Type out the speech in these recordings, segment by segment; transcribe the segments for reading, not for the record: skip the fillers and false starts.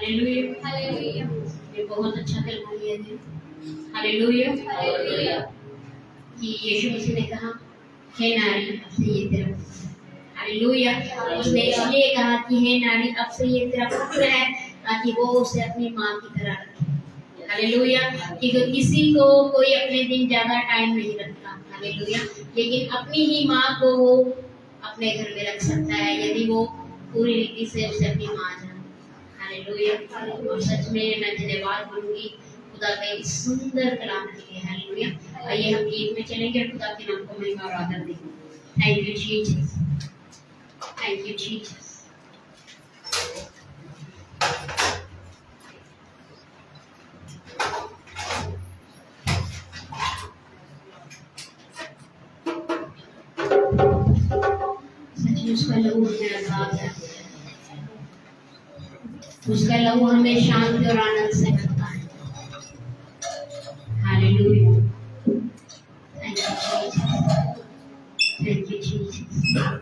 Hallelujah hallelujah. ये बहुत अच्छा कलमा लिया है। Hallelujah hallelujah. कि यीशु मसीह ने कहा हे नारी अब से ये तेरा पुत्र है। हालेलुया। उसने इसलिए कहा कि हे नारी अब से ये तेरा पुत्र है ताकि वो उसे अपनी माँ की तरह रखे। हालेलुया। कि किसी को कोई अपने दिन ज्यादा टाइम नहीं रखता। हालेलुया। लेकिन अपनी ही माँ को वो अपने घर में रख सकता है यदि वो पूरी रीति से उसे अपनी माँ जाने। हालेलुया। और सच में मैं धन्यवाद बोलूंगी खुदा के इस सुंदर कलाम के लिए। हालेलुया। आइए हम गीत में चलेंगे, खुदा के नाम को महिमा और आदर देंगे। Thank you Jesus, thank you Jesus. उसका लहू हमें आजाद है, उसका लहू हमें शांति और आनंद से करता है। Hallelujah. Thank you Jesus, thank you Jesus.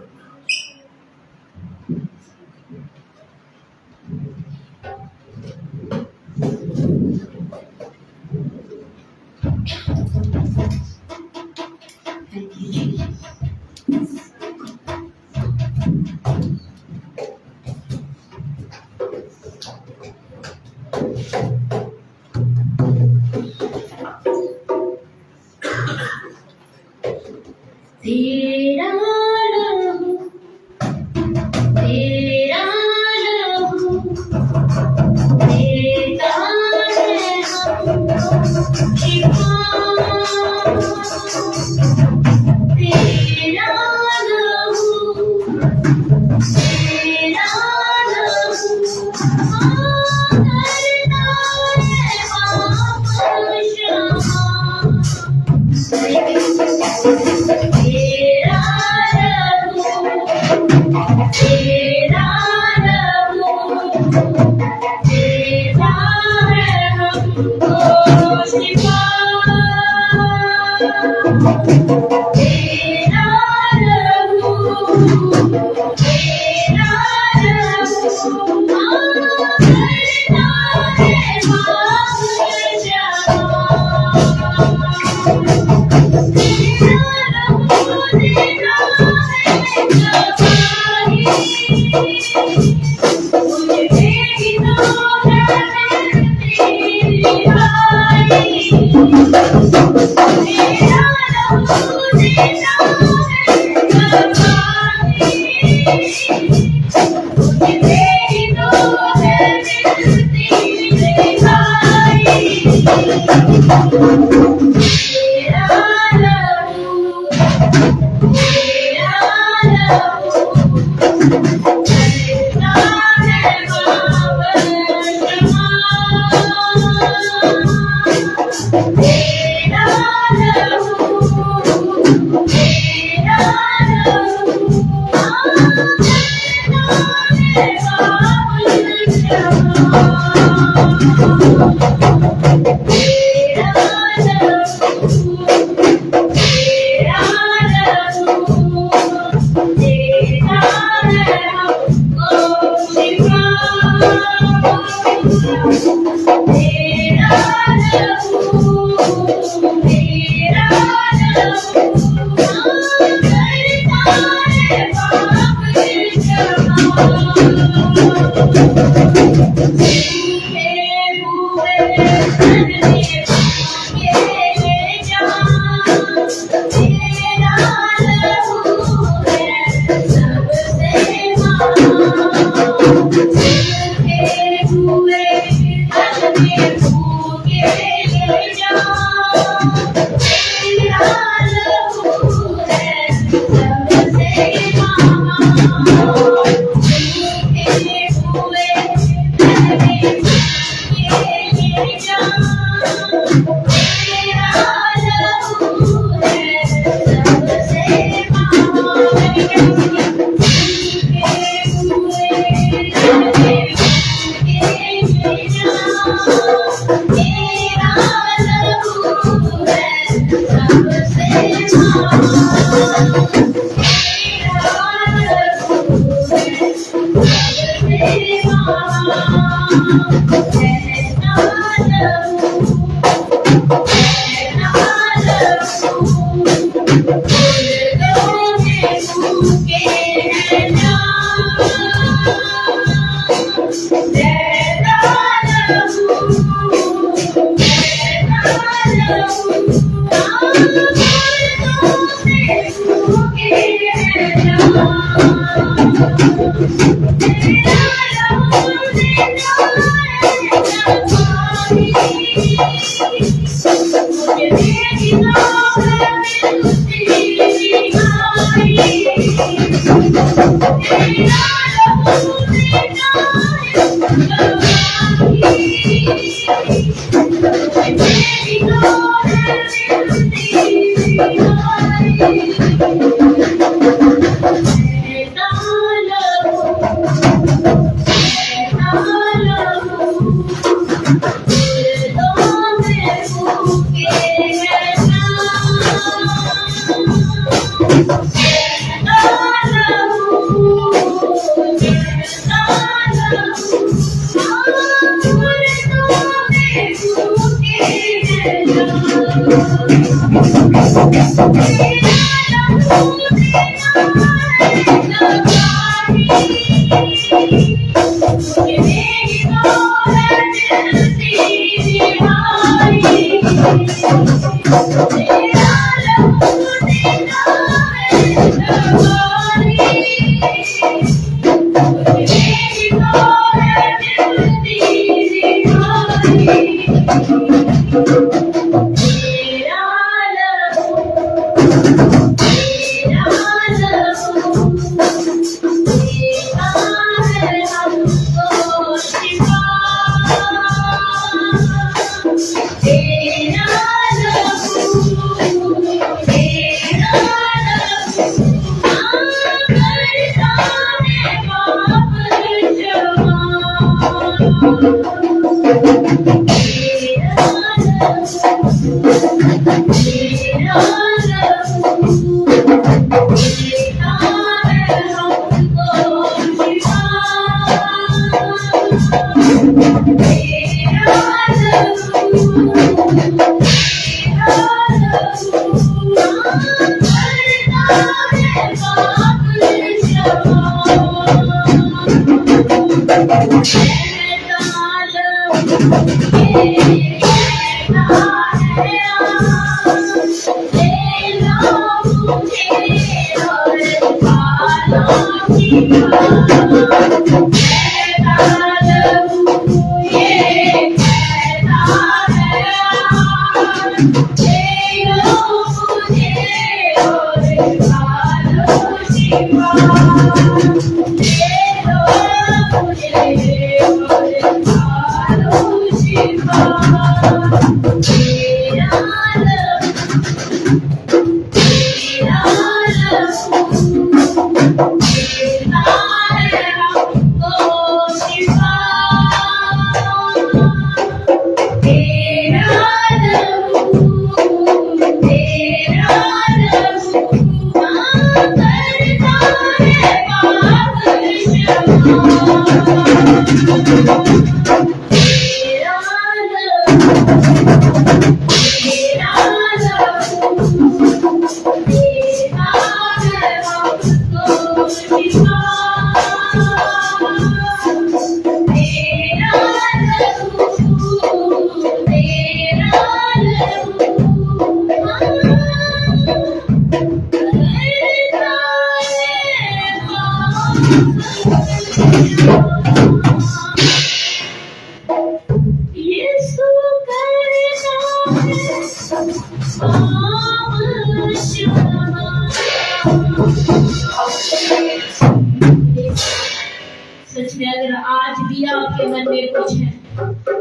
सच में अगर आज भी आपके मन में कुछ है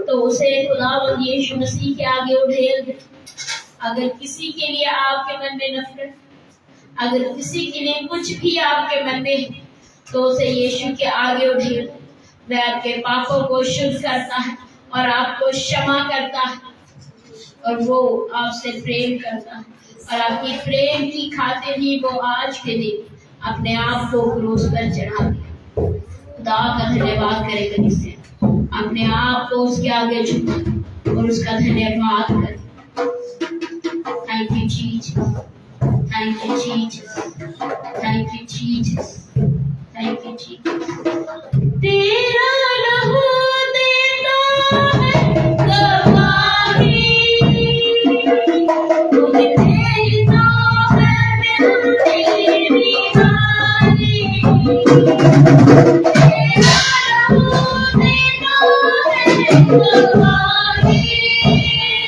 तो उसे खुदावंद यीशु मसीह के आगे उड़ेल दे। अगर किसी के लिए आपके मन में नफरत, अगर किसी के लिए कुछ भी आपके मन में है तो उसे यीशु के आगे उड़ेल। वह आपके पापों को शुद्ध करता है और आपको क्षमा करता है और वो आपसे प्रेम करता है और आपकी प्रेम की खातिर ही वो आज के दिन अपने आप को क्रूस पर चढ़ा दिया। खुदा का धन्यवाद करे कभी से अपने आप को उसके आगे झुका और उसका धन्यवाद करे। Thank you Jesus, Thank you, Jesus. Thank you, Jesus. Thank you, Jesus. तेरा लहू देता है गवाही, तुझे देता है मेरी वारी। तेरा लहू देता है गवाही,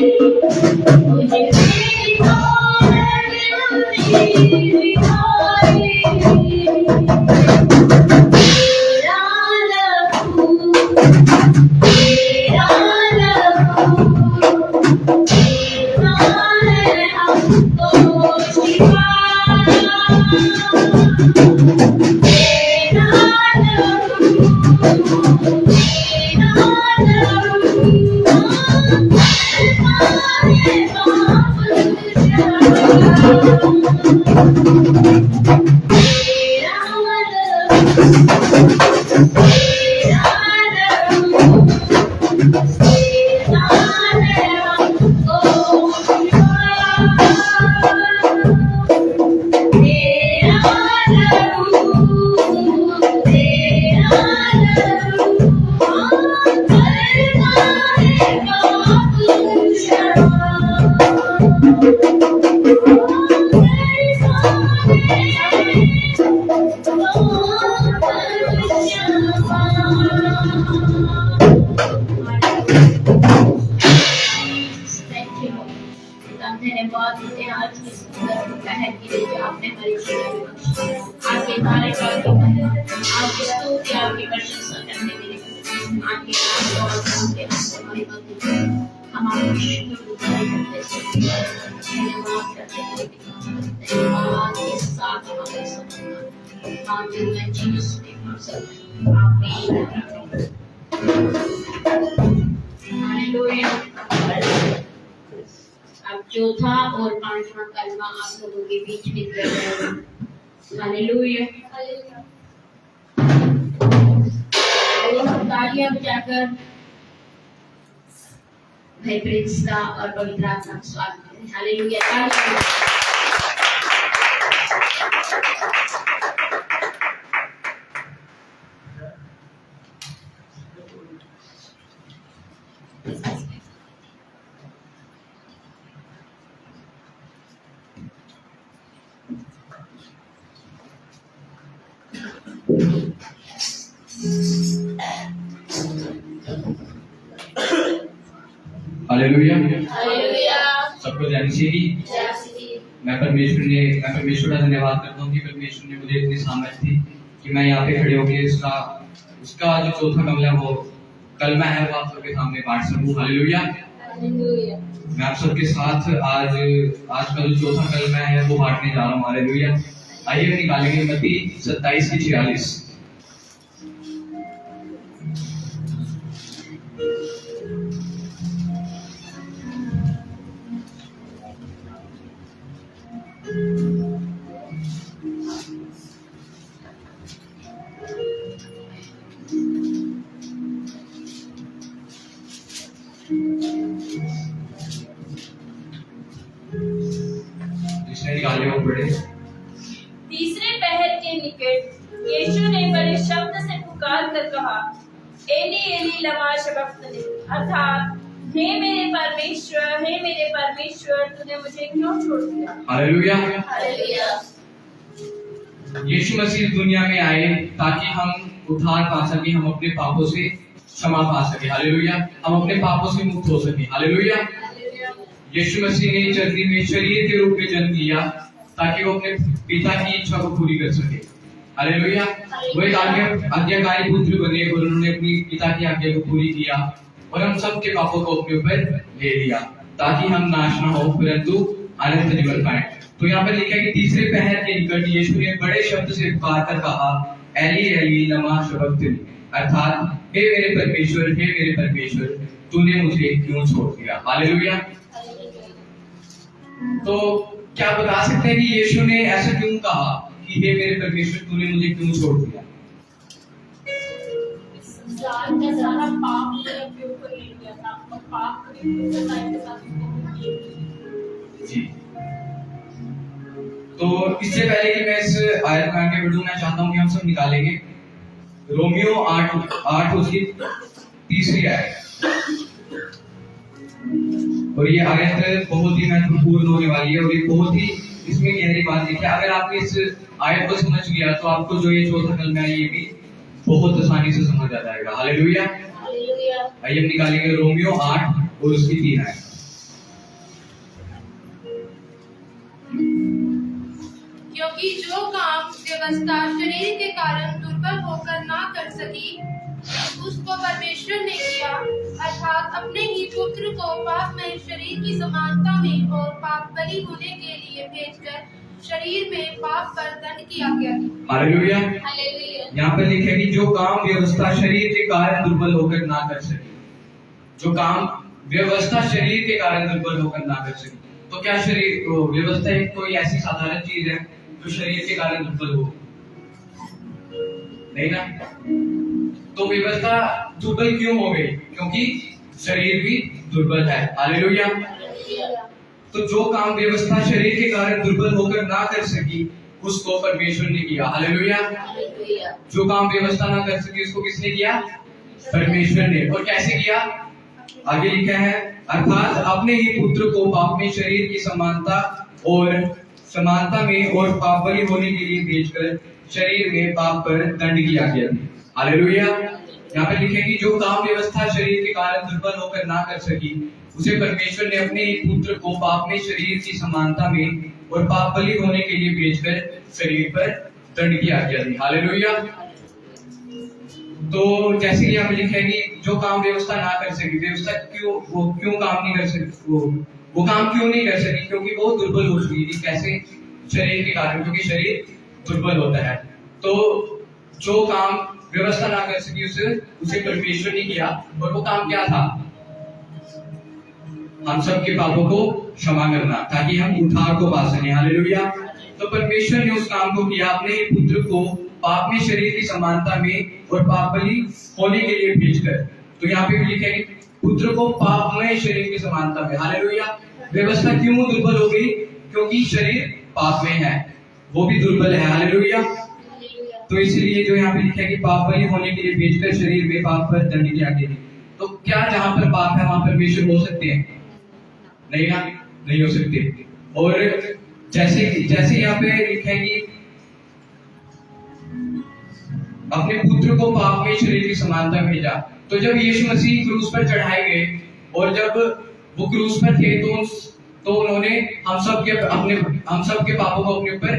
तुझे देता है मेरी वारी। तेरा लहू देता है हमको शिफा। तेरा धन्यवाद देते हैं आज की सुंदर दोपहर के लिए जो आपने हमारी जीवन में बख्शी। आपके कार्यक्रम की आपकी स्तुति आपकी प्रशंसा करने के लिए आपके नाम और आपके नाम को महिमा देते हैं। हम आपकी शुक्रगुजारी करते हैं, धन्यवाद करते हैं, धन्यवाद के साथ हमारे समझना आमीन जीसस के नाम से आमीन। हालेलुया। अब चौथा और पांचवा कलमा आप लोगों के बीच में कर रहे हैं। हालेलुया। और हम तालियां बजाकर भाई प्रिंस का और पवित्र आत्मा का स्वागत करें। हालेलुया। हालेलुया। सबको जय मसीह। मैं परमेश्वर का धन्यवाद करता हूँ कि परमेश्वर ने मुझे इतनी सामर्थ थी कि मैं यहाँ पे खड़े होकर उसका जो चौथा कलमा है वो कलमा है वो आप सबके सामने बांट सकूं। हालेलुया। मैं आप सबके साथ आज का जो चौथा कलमा है वो बांटने जा रहा हूँ। हालेलुया। आइए निकालेंगे मत्ती 27:46। तीसरे पहर के निकट यीशु ने बड़े शब्द से पुकार कर कहा, एली एली लमा शबक्तनी, अर्थात हे मेरे परमेश्वर तूने मुझे क्यों छोड़ दिया। हालेलुया। हालेलुया। यीशु मसीह दुनिया में आए ताकि हम उद्धार पा सके, हम अपने पापों से क्षमा पा सके। हालेलुया। हम अपने पापों से मुक्त हो सके। हालेलुया। यीशु मसीह ने धरती में शरीर के रूप में जन्म लिया ताकि वो अपने पिता की इच्छा को पूरी कर सके। हालेलुया। वो एक आज्ञाकारी पुत्र बने और उन्होंने अपनी पिता की आज्ञा को पूरी किया और हम सब के पापों को अपने ऊपर ले लिया ताकि हम नाश न हो परंतु अनंत जीवन पाए। तो यहाँ पर लिखा है कि तीसरे पहर के निकट यीशु ने बड़े शब्द से पुकार कर कहा, एली एली लमा शबक्तनी, अर्थात हे मेरे परमेश्वर तूने मुझे क्यों छोड़ दिया। हालेलुया। तो क्या बता सकते हैं कि यीशु ने ऐसा क्यों कहा कि हे मेरे परमेश्वर तूने मुझे क्यों छोड़ दिया? संसार का सारा पाप अपने ऊपर ले लिया था और पाप की सजाए के साथ उसको जी। तो इससे पहले कि मैं इस आयत में आगे बढ़ूं, मैं चाहता हूं कि हम सब निकालेंगे रोमियो 8 उसकी तीसरी आयत। और ये आयत बहुत ही महत्वपूर्ण होने वाली है और ये बहुत ही इसमें गहरी बात देखिए। अगर आपने इस आयत को समझ लिया तो आपको जो ये चौथा कलमा है ये भी बहुत आसानी से समझ आ जाएगा। हालेलुया। आइए हम निकालेंगे रोमियो 8 और उसकी 3 आयत। क्योंकि जो काम व्यवस्था शरीर के कारण दुर्बल होकर ना कर सकी, उसको परमेश्वर ने किया, अर्थात अपने ही पुत्र को पाप में शरीर की समानता में और पाप बलि होने के लिए भेजकर शरीर में पाप पर दंड की आज्ञा दी। हालेलुया। हालेलुया। यहाँ पर लिखे कि जो काम व्यवस्था शरीर के कारण दुर्बल होकर ना कर सके, जो काम व्यवस्था शरीर के कारण दुर्बल होकर ना कर सके। तो क्या शरीर व्यवस्था एक कोई ऐसी साधारण चीज है जो शरीर के कारण दुर्बल हो? नहीं ना। तो व्यवस्था दुर्बल क्यों हो गई? क्योंकि शरीर भी दुर्बल है। हालेलुया। तो जो काम व्यवस्था शरीर के कारण दुर्बल होकर ना कर सकी, उसको परमेश्वर ने किया। हालेलुया। जो काम व्यवस्था ना कर सकी उसको किसने किया? परमेश्वर ने। और कैसे किया? आगे लिखा है, अर्थात अपने ही पुत्र को पाप में शरीर की समानता में और पाप बलि होने के लिए भेजकर शरीर में पाप पर दंड की आज्ञा दी। हालेलुया। यहाँ पे लिखे कि जो काम व्यवस्था शरीर के कारण दुर्बल होकर ना कर सकी, उसे परमेश्वर ने अपने ही पुत्र को पाप में शरीर की समानता में और पाप बलि होने के लिए भेजकर शरीर पर दंड की आज्ञा दी। हालेलुया। तो जैसे कि यहाँ पे लिखा है कि जो काम व्यवस्था ना कर सकी, व्यवस्था क्यों काम नहीं कर सकी, वो काम क्यों नहीं कर सकी? क्योंकि वो दुर्बल हो चुकी थी। कैसे? शरीर के कारण, क्योंकि शरीर दुर्बल होता है। तो जो काम व्यवस्था ना कर सकी उसे परमेश्वर ने किया। और वो काम क्या था? हम सब के पापों को क्षमा करना, ताकि हम उद्धार को पा सकें। हालेलुया। तो परमेश्वर ने उस काम को किया, अपने पुत्र को पाप में शरीर की समानता में और पाप बलि होने के लिए भेजकर। तो यहाँ पे भी लिखा है कि पुत्र को पाप में शरीर की समानता में। हालेलुया। व्यवस्था क्यों दुर्बल हो गई? क्योंकि शरीर पाप में है, वो भी दुर्बल है। हालेलुया। तो इसलिए जो यहाँ पे लिखा है कि पाप बलि होने के लिए भेजकर शरीर में पाप पर दंड की आज्ञा दी। तो क्या जहां पर पाप है वहां परमेश्वर हो सकते हैं? नहीं ना, नहीं हो सकते। और जैसे यहाँ पे लिखा है कि अपने पुत्र को पाप में शरीर की समानता में भेजा। तो जब यीशु मसीह क्रूस पर चढ़ाए गए और जब वो क्रूस पर थे तो उन्होंने हम सब के पापों को अपने ऊपर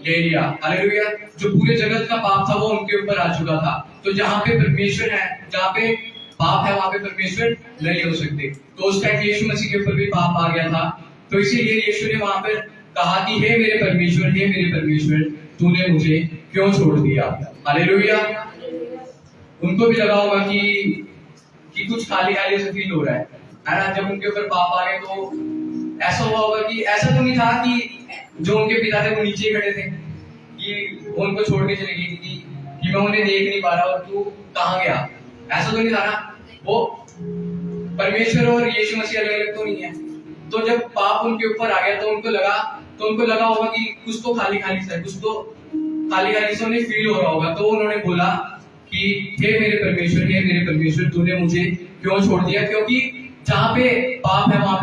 ले लिया। हालेलुया। जो पूरे जगत का पाप था वो उनके ऊपर आ चुका था। तो जहाँ पे परमेश्वर है, जहाँ पे पाप है वहां पे परमेश्वर नहीं हो सकते। तो उस टाइम यीशु मसीह के ऊपर भी पाप आ गया था। तो इसीलिए यीशु ने वहां पर कहा कि हे मेरे परमेश्वर, तूने मुझे क्यों छोड़ दिया? हालेलुया। उनको भी लगा होगा कि कुछ खाली से फील हो रहा है ना। जब उनके ऊपर पाप आ गए तो ऐसा हुआ होगा कि ऐसा तो नहीं था कि जो उनके पिता थे वो नीचे खड़े थे कि वो उनको छोड़ के चले गए कि मैं उन्हें देख नहीं पा रहा और तू कहाँ गया। ऐसा तो नहीं था ना। वो परमेश्वर और यीशु मसीह अलग अलग तो नहीं है। तो जब पाप उनके ऊपर आ गया तो उनको लगा होगा कि कुछ तो खाली से उन्हें फील हो रहा होगा। तो उन्होंने बोला कि हे मेरे परमेश्वर, तूने मुझे क्यों छोड़ दिया? क्योंकि जहाँ पे पाप है वहां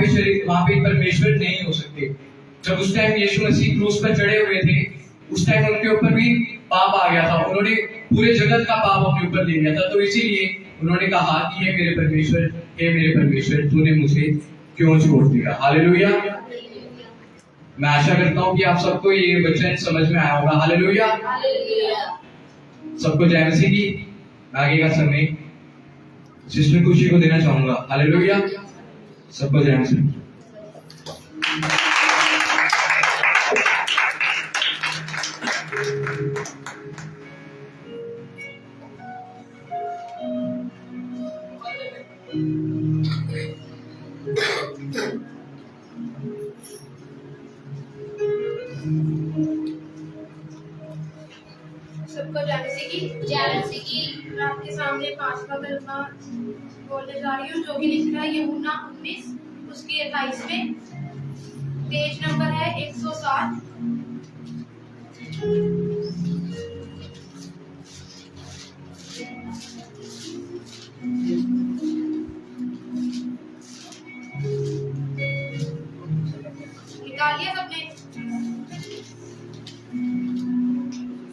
पे परमेश्वर नहीं हो सकते। जब उस टाइम यीशु मसीह क्रूस पर चढ़े हुए थे, उस टाइम उनके ऊपर भी पाप आ गया था। उन्होंने पूरे जगत का पाप अपने ऊपर ले लिया था। तो इसीलिए उन्होंने कहा कि हे मेरे परमेश्वर, तूने मुझे क्यों छोड़ दिया? हालेलुया। मैं आशा करता हूँ कि आप सबको ये वचन समझ में आया होगा। हालेलुया। सबको जय मसीह की। मैं आगे का समय सिस्टर खुशी को देना चाहूंगा। हालेलुया। सबको जय मसीह। सबको जानसी की आपके सामने 5वां कलमा बोलने जा रही हूँ, जो कि लिख रहा है यूहन्ना 19 उसके 28 में। पेज नंबर है 107।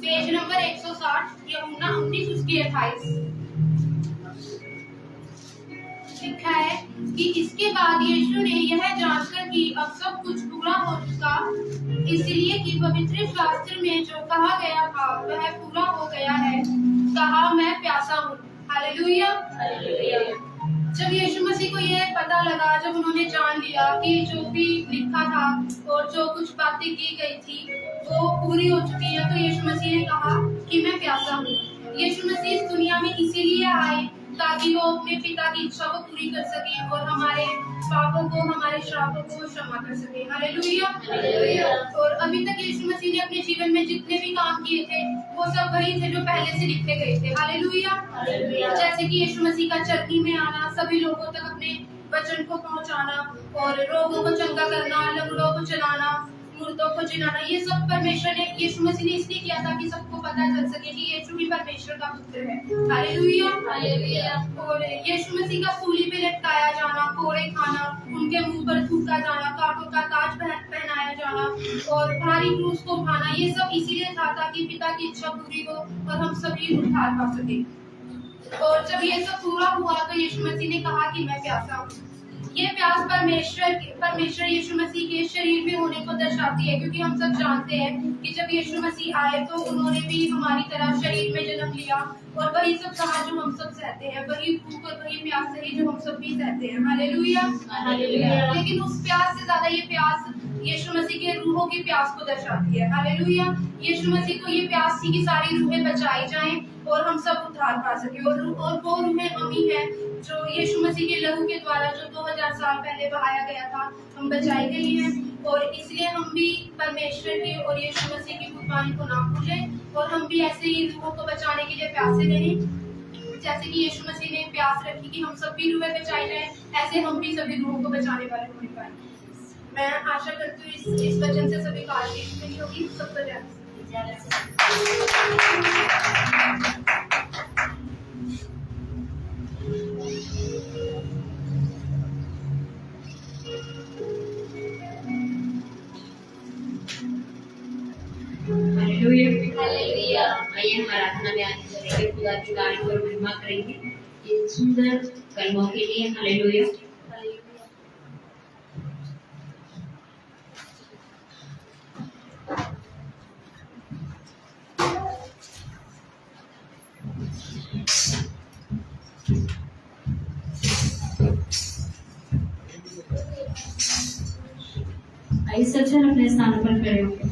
पेज नंबर 160, यूहन्ना 19 उसकी 28 लिखा है कि इसके बाद यीशु ने यह जानकर कि अब सब कुछ पूरा हो चुका, इसलिए कि पवित्र शास्त्र में जो कहा गया था वह पूरा हो गया है, कहा मैं प्यासा हूँ। हालेलुया। जब यीशु मसीह को यह पता लगा, जब उन्होंने जान लिया कि जो भी लिखा था और जो कुछ बातें की गई थी वो पूरी हो चुकी है, तो यीशु मसीह ने कहा कि मैं प्यासा हूँ। यीशु मसीह इस दुनिया में इसीलिए आए ताकि वो अपने पिता की इच्छा को पूरी कर सके और हमारे पापों को, हमारे श्रापों को क्षमा कर सके। हालेलुया। और अभी तक यीशु मसीह ने अपने जीवन में जितने भी काम किए थे वो सब वही थे जो पहले से लिखे गए थे। हालेलुया। जैसे कि यीशु मसीह का चरनी में आना, सभी लोगों तक अपने वचन को पहुंचाना और रोगों को चंगा करना, लंगड़ों को चलाना, मुर्दों को जिलाना, ये सब परमेश्वर ने, यीशु मसीह ने इसलिए किया था कि सबको पता चल सके कि यीशु ही परमेश्वर का पुत्र है। हालेलुया। और यीशु मसीह का सूली पे लटकाया जाना, कोड़े खाना, उनके मुंह पर थूका जाना, कांटों का ताज पहनाया जाना और भारी क्रूस को उठाना, ये सब इसीलिए था ताकि पिता की इच्छा पूरी हो और हम सभी उद्धार पा सके। और जब ये सब पूरा हुआ तो यीशु मसीह ने कहा कि मैं प्यासा हूँ। ये प्यास परमेश्वर यीशु मसीह के शरीर में होने को दर्शाती है, क्योंकि हम सब जानते हैं कि जब यीशु मसीह आए तो उन्होंने भी हमारी तरह शरीर में जन्म लिया और वही सब सहा जो हम सब सहते हैं, वही भूख और वही प्यास सही जो हम सब भी सहते हैं। हालेलुया। लेकिन उस प्यास से ज्यादा ये प्यास यीशु मसीह के रूहों की प्यास को दर्शाती है। हालेलुया। यीशु मसीह को ये प्यास थी कि सारी रूहें बचाई जाएं और हम सब उद्धार पा सके। और वो रूहें हम ही हैं जो यीशु मसीह के लहू के द्वारा जो 2000 साल पहले बहाया गया था, हम बचाई गई हैं। और इसलिए हम भी परमेश्वर की और यीशु मसीह की कुर्बानी को ना भूलें और हम भी ऐसे ही रूहों को बचाने के लिए प्यासे रहें। जैसे कि यीशु मसीह ने प्यास रखी कि हम सब भी रूहें बचाई जाएं, ऐसे हम भी सभी रूहों को बचाने वाले होने पाए। मैं आशा करती हूँ इस वचन से सभी को आशीष मिली होगी। सबको जय हालेलुया। आइए हम आराधना में आगे चलेंगे, खुदा की तारीफ और महिमा करेंगे इन सुंदर कलमों के लिए। हालेलुया। आइए सब जन अपने स्थानों पर खड़े होंगे।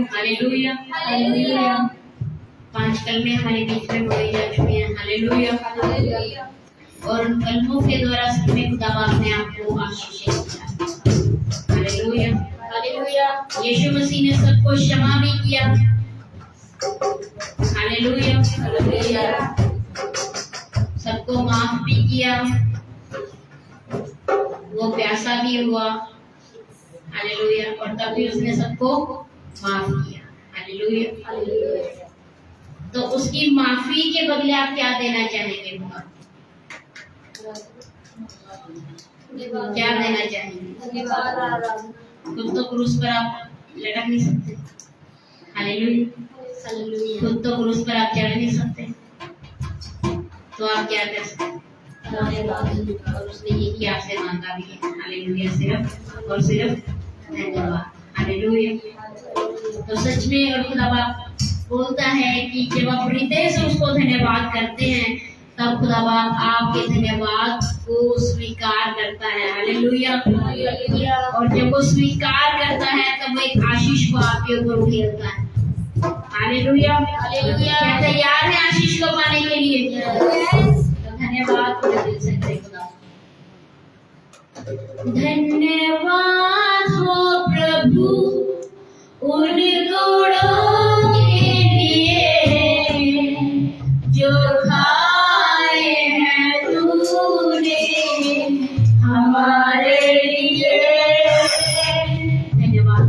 हालेलुया। 5 कलमे हमारे बीच में बोली जा चुकी हैं। हालेलुया। और उन कलमों के द्वारा सबने खुदा बाप ने आपको आशीष दिया। हालेलुया। यीशु मसीह ने सबको क्षमा भी किया। हालेलुया। सबको माफ भी किया, वो प्यासा भी हुआ। हालेलुया। और तब भी उसने सबको माफ किया। हालेलुया। तो उसकी माफी के बदले आप क्या देना चाहेंगे? क्या देना चाहेंगे? खुद तो क्रूस पर आप लटक नहीं सकते। हालेलुया। खुद तो क्रूस पर आप चढ़ नहीं सकते, तो आप क्या कर सकते? और उसने यही आपसे मांगा भी है। हालेलुया। सिर्फ और सिर्फ धन्यवाद। हालेलुया। तो सच में और खुदा बाप बोलता है कि जब आप हृदय से उसको धन्यवाद करते हैं तब खुदा बाप आपके धन्यवाद को स्वीकार करता है। हालेलुया। और जब वो स्वीकार करता है तब वो एक आशीष को आपके ऊपर उठेलता है। हालेलुया। क्या तैयार है आशीष को पाने के लिए? तो धन्यवाद पूरे दिल से करें खुदा। धन्यवाद हो प्रभु उन गुणों के लिए जो खाए हैं तूने हमारे लिए। धन्यवाद।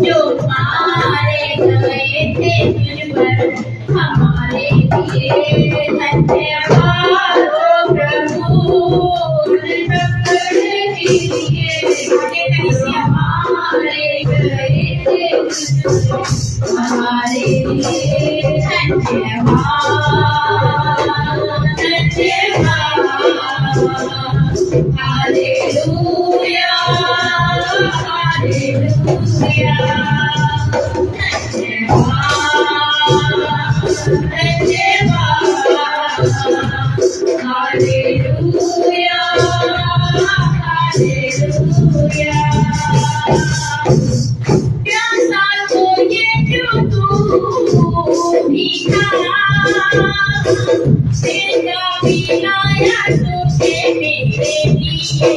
जो मारे गए थे तुझ पर हमारे लिए धन्यवाद हो प्रभु हमारे गए थे हमारे लिए धन्यवाद हालेलुया हालेलुया हालेलुया हालेलुया प्यासा तो ये जो तू भी था तेरा भी लाया तुझे मेरे लिए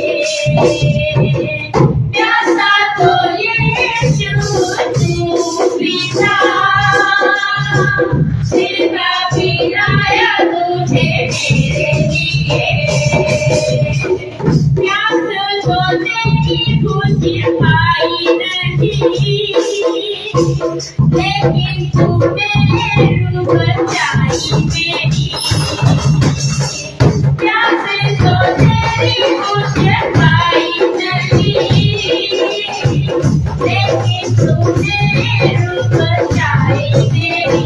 प्यासा तो ये जो तू भी था तेरा भी लाया तुझे मेरे लिए प्यास तो तेरी कुछ पाई नहीं लेकिन तूने रूप बचाई मेरी प्यास तो तेरी कुछ पाई नहीं लेकिन तूने रूप बचाई मेरी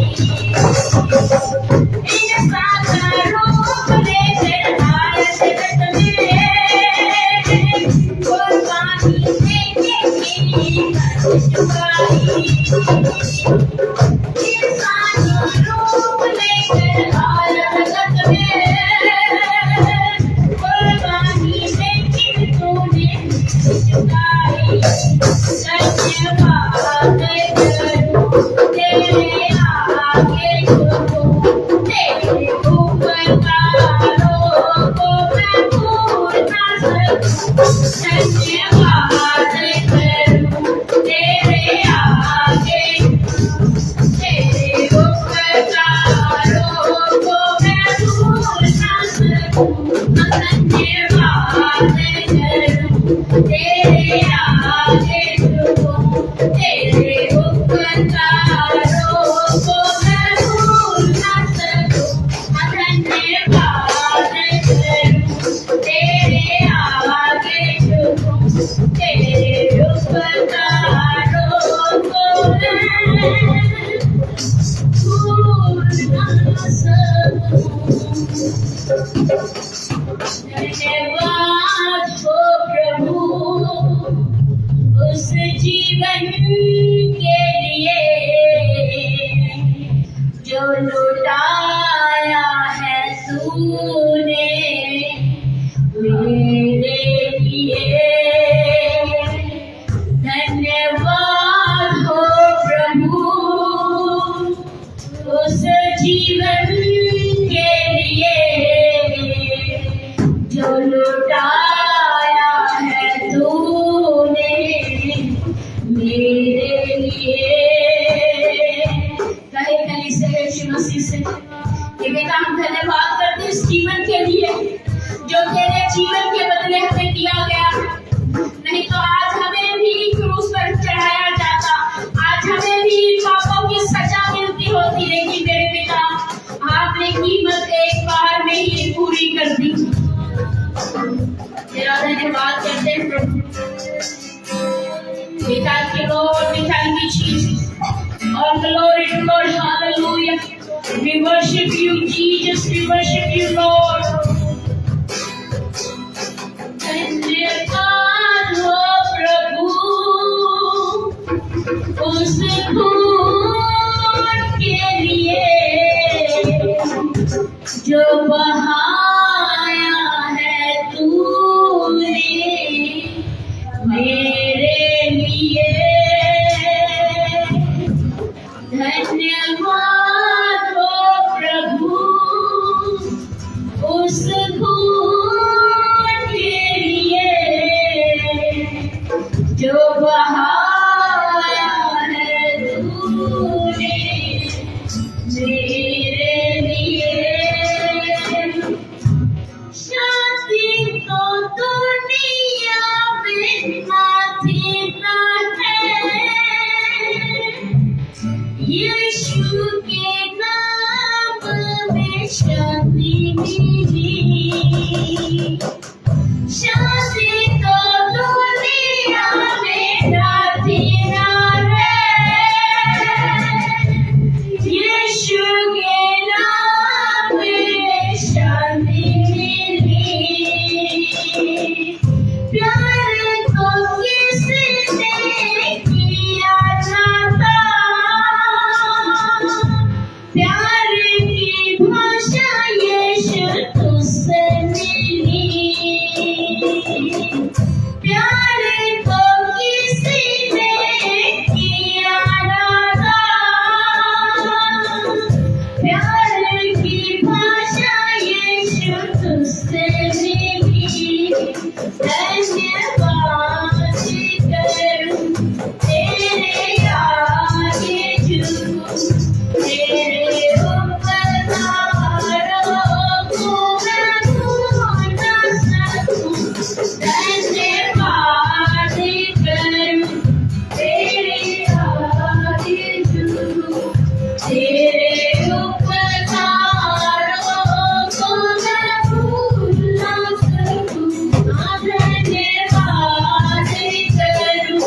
इंसान का रूप लेकर आया जगत में कुर्बानी देने की चुकाई इंसान रूप लेकर आया जगत में कुर्बानी देने तूने चुकाई धन्यवाद करूं तेरे आगे झुकूं तेरे उपकारों को मैं भूल ना सकूं धन्यवाद करूं तेरे आगे तेरे उपकारों को मैं भूल ना सकूं धन्यवाद करूं तेरे आगे झुकूं तेरे उपकारों को मैं भूल ना सकूं धन्यवाद करूं तेरे आगे झुकूं तेरे उपकारों को मैं भूल ना सकूं धन्यवाद हो प्रभु उस जीवन के लिए जो लुटाया है तूने मेरे लिए धन्यवाद हो प्रभु उस जीवन के लिए जो लुटाया है तूने मेरे लिए कहे कलीसिया यीशु मसीह से कि बेटा हम धन्यवाद करते हैं इस जीवन के लिए जो तेरे जीवन के बदले हमें दिया गया नहीं तो आज हमें भी क्रूस पर चढ़ाया जाता आज हमें भी पापों की सजा मिलती होती लेकिन मेरे पिता आपने कीमत एक बार में ही पूरी कर दी तेरा धन्यवाद करते हैं प्रभु We thank you, Lord. We thank you, Jesus. All glory to Lord. Hallelujah. We worship you, Jesus. We worship you, Lord. धन्यवाद हो प्रभु उस खून के लिए जो बहाया है तूने मेरे लिए धन्यवाद हो प्रभु उस खून के लिए जो बहाया है तूने मेरे लिए यीशु के नाम में शांति मिली, शांति तो दुनिया में राती ना रहे। यीशु के नाम में शांति मिली, प्यार को किसने किया जाता, प्यार की भाषा यीशु तुझसे मिली, प्यार को किसने किया जाता, प्यार की भाषा यीशु तुझसे मिली। धन्यवाद करूं तेरे आगे झुकूं, तेरे उपकारों को मैं भूल ना सकूं। धन्यवाद करूं तेरे आगे झुकूं, तेरे उपकारों को मैं भूल ना सकूं। धन्यवाद करूं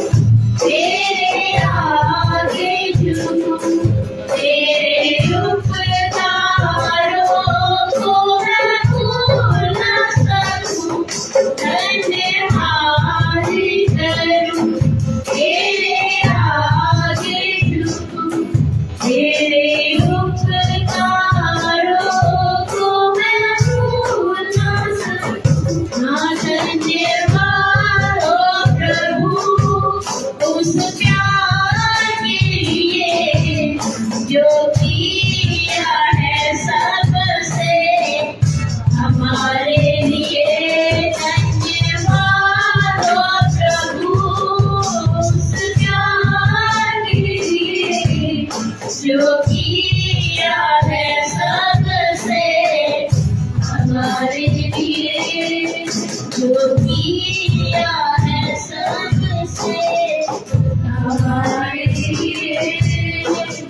तेरे आगे झुकूं, तेरे उपकारों को मैं भूल ना सकूं। धन्यवाद करूं तेरे आगे झुकूं, तेरे उपकारों को मैं भूल ना सकूं। धन्यवाद हो प्रभु उस प्यार के लिए जो किया है सबसे हमारे लिए। धन्यवाद हो प्रभु उस प्यार के लिए जो किया है सबसे हमारे लिए, जो किया है सबसे हमारे लिए,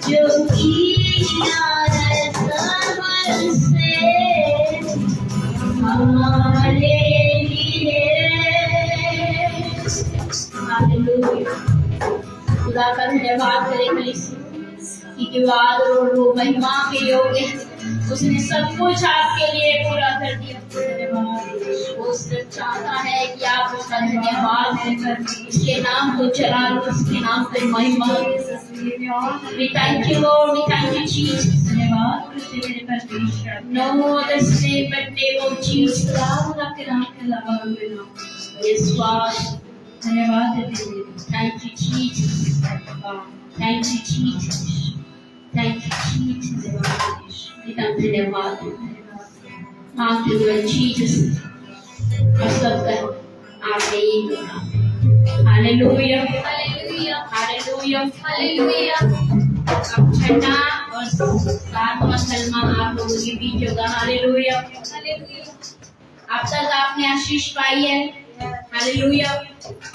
जो किया है सबसे हमारे लिए। हालेलुया। खुदा का धन्यवाद करें कि बाद और वो महिमा के योग्य, उसने सब कुछ आपके लिए पूरा कर दिया। धन्यवाद। वो सिर्फ चाहता है कि आप उसका धन्यवाद देकर उसके नाम को चला लो, उसके नाम पे महिमा। We thank you Lord, we thank you Jesus. धन्यवाद करते मेरे परमेश्वर। No other name but name of Jesus. खुदा के नाम के अलावा कोई नाम। Yes Lord. धन्यवाद देते हैं। Thank you Jesus. Thank you Jesus. Thank you Jesus. धन्यवाद। मांगते हुए Jesus और सब कर आपने ही बोला। Hallelujah hallelujah hallelujah hallelujah. अब छठा और सातवां कलमा आप लोगों के बीच होगा। Hallelujah hallelujah. अब तक आपने आशीष पाई है। हालेलुया।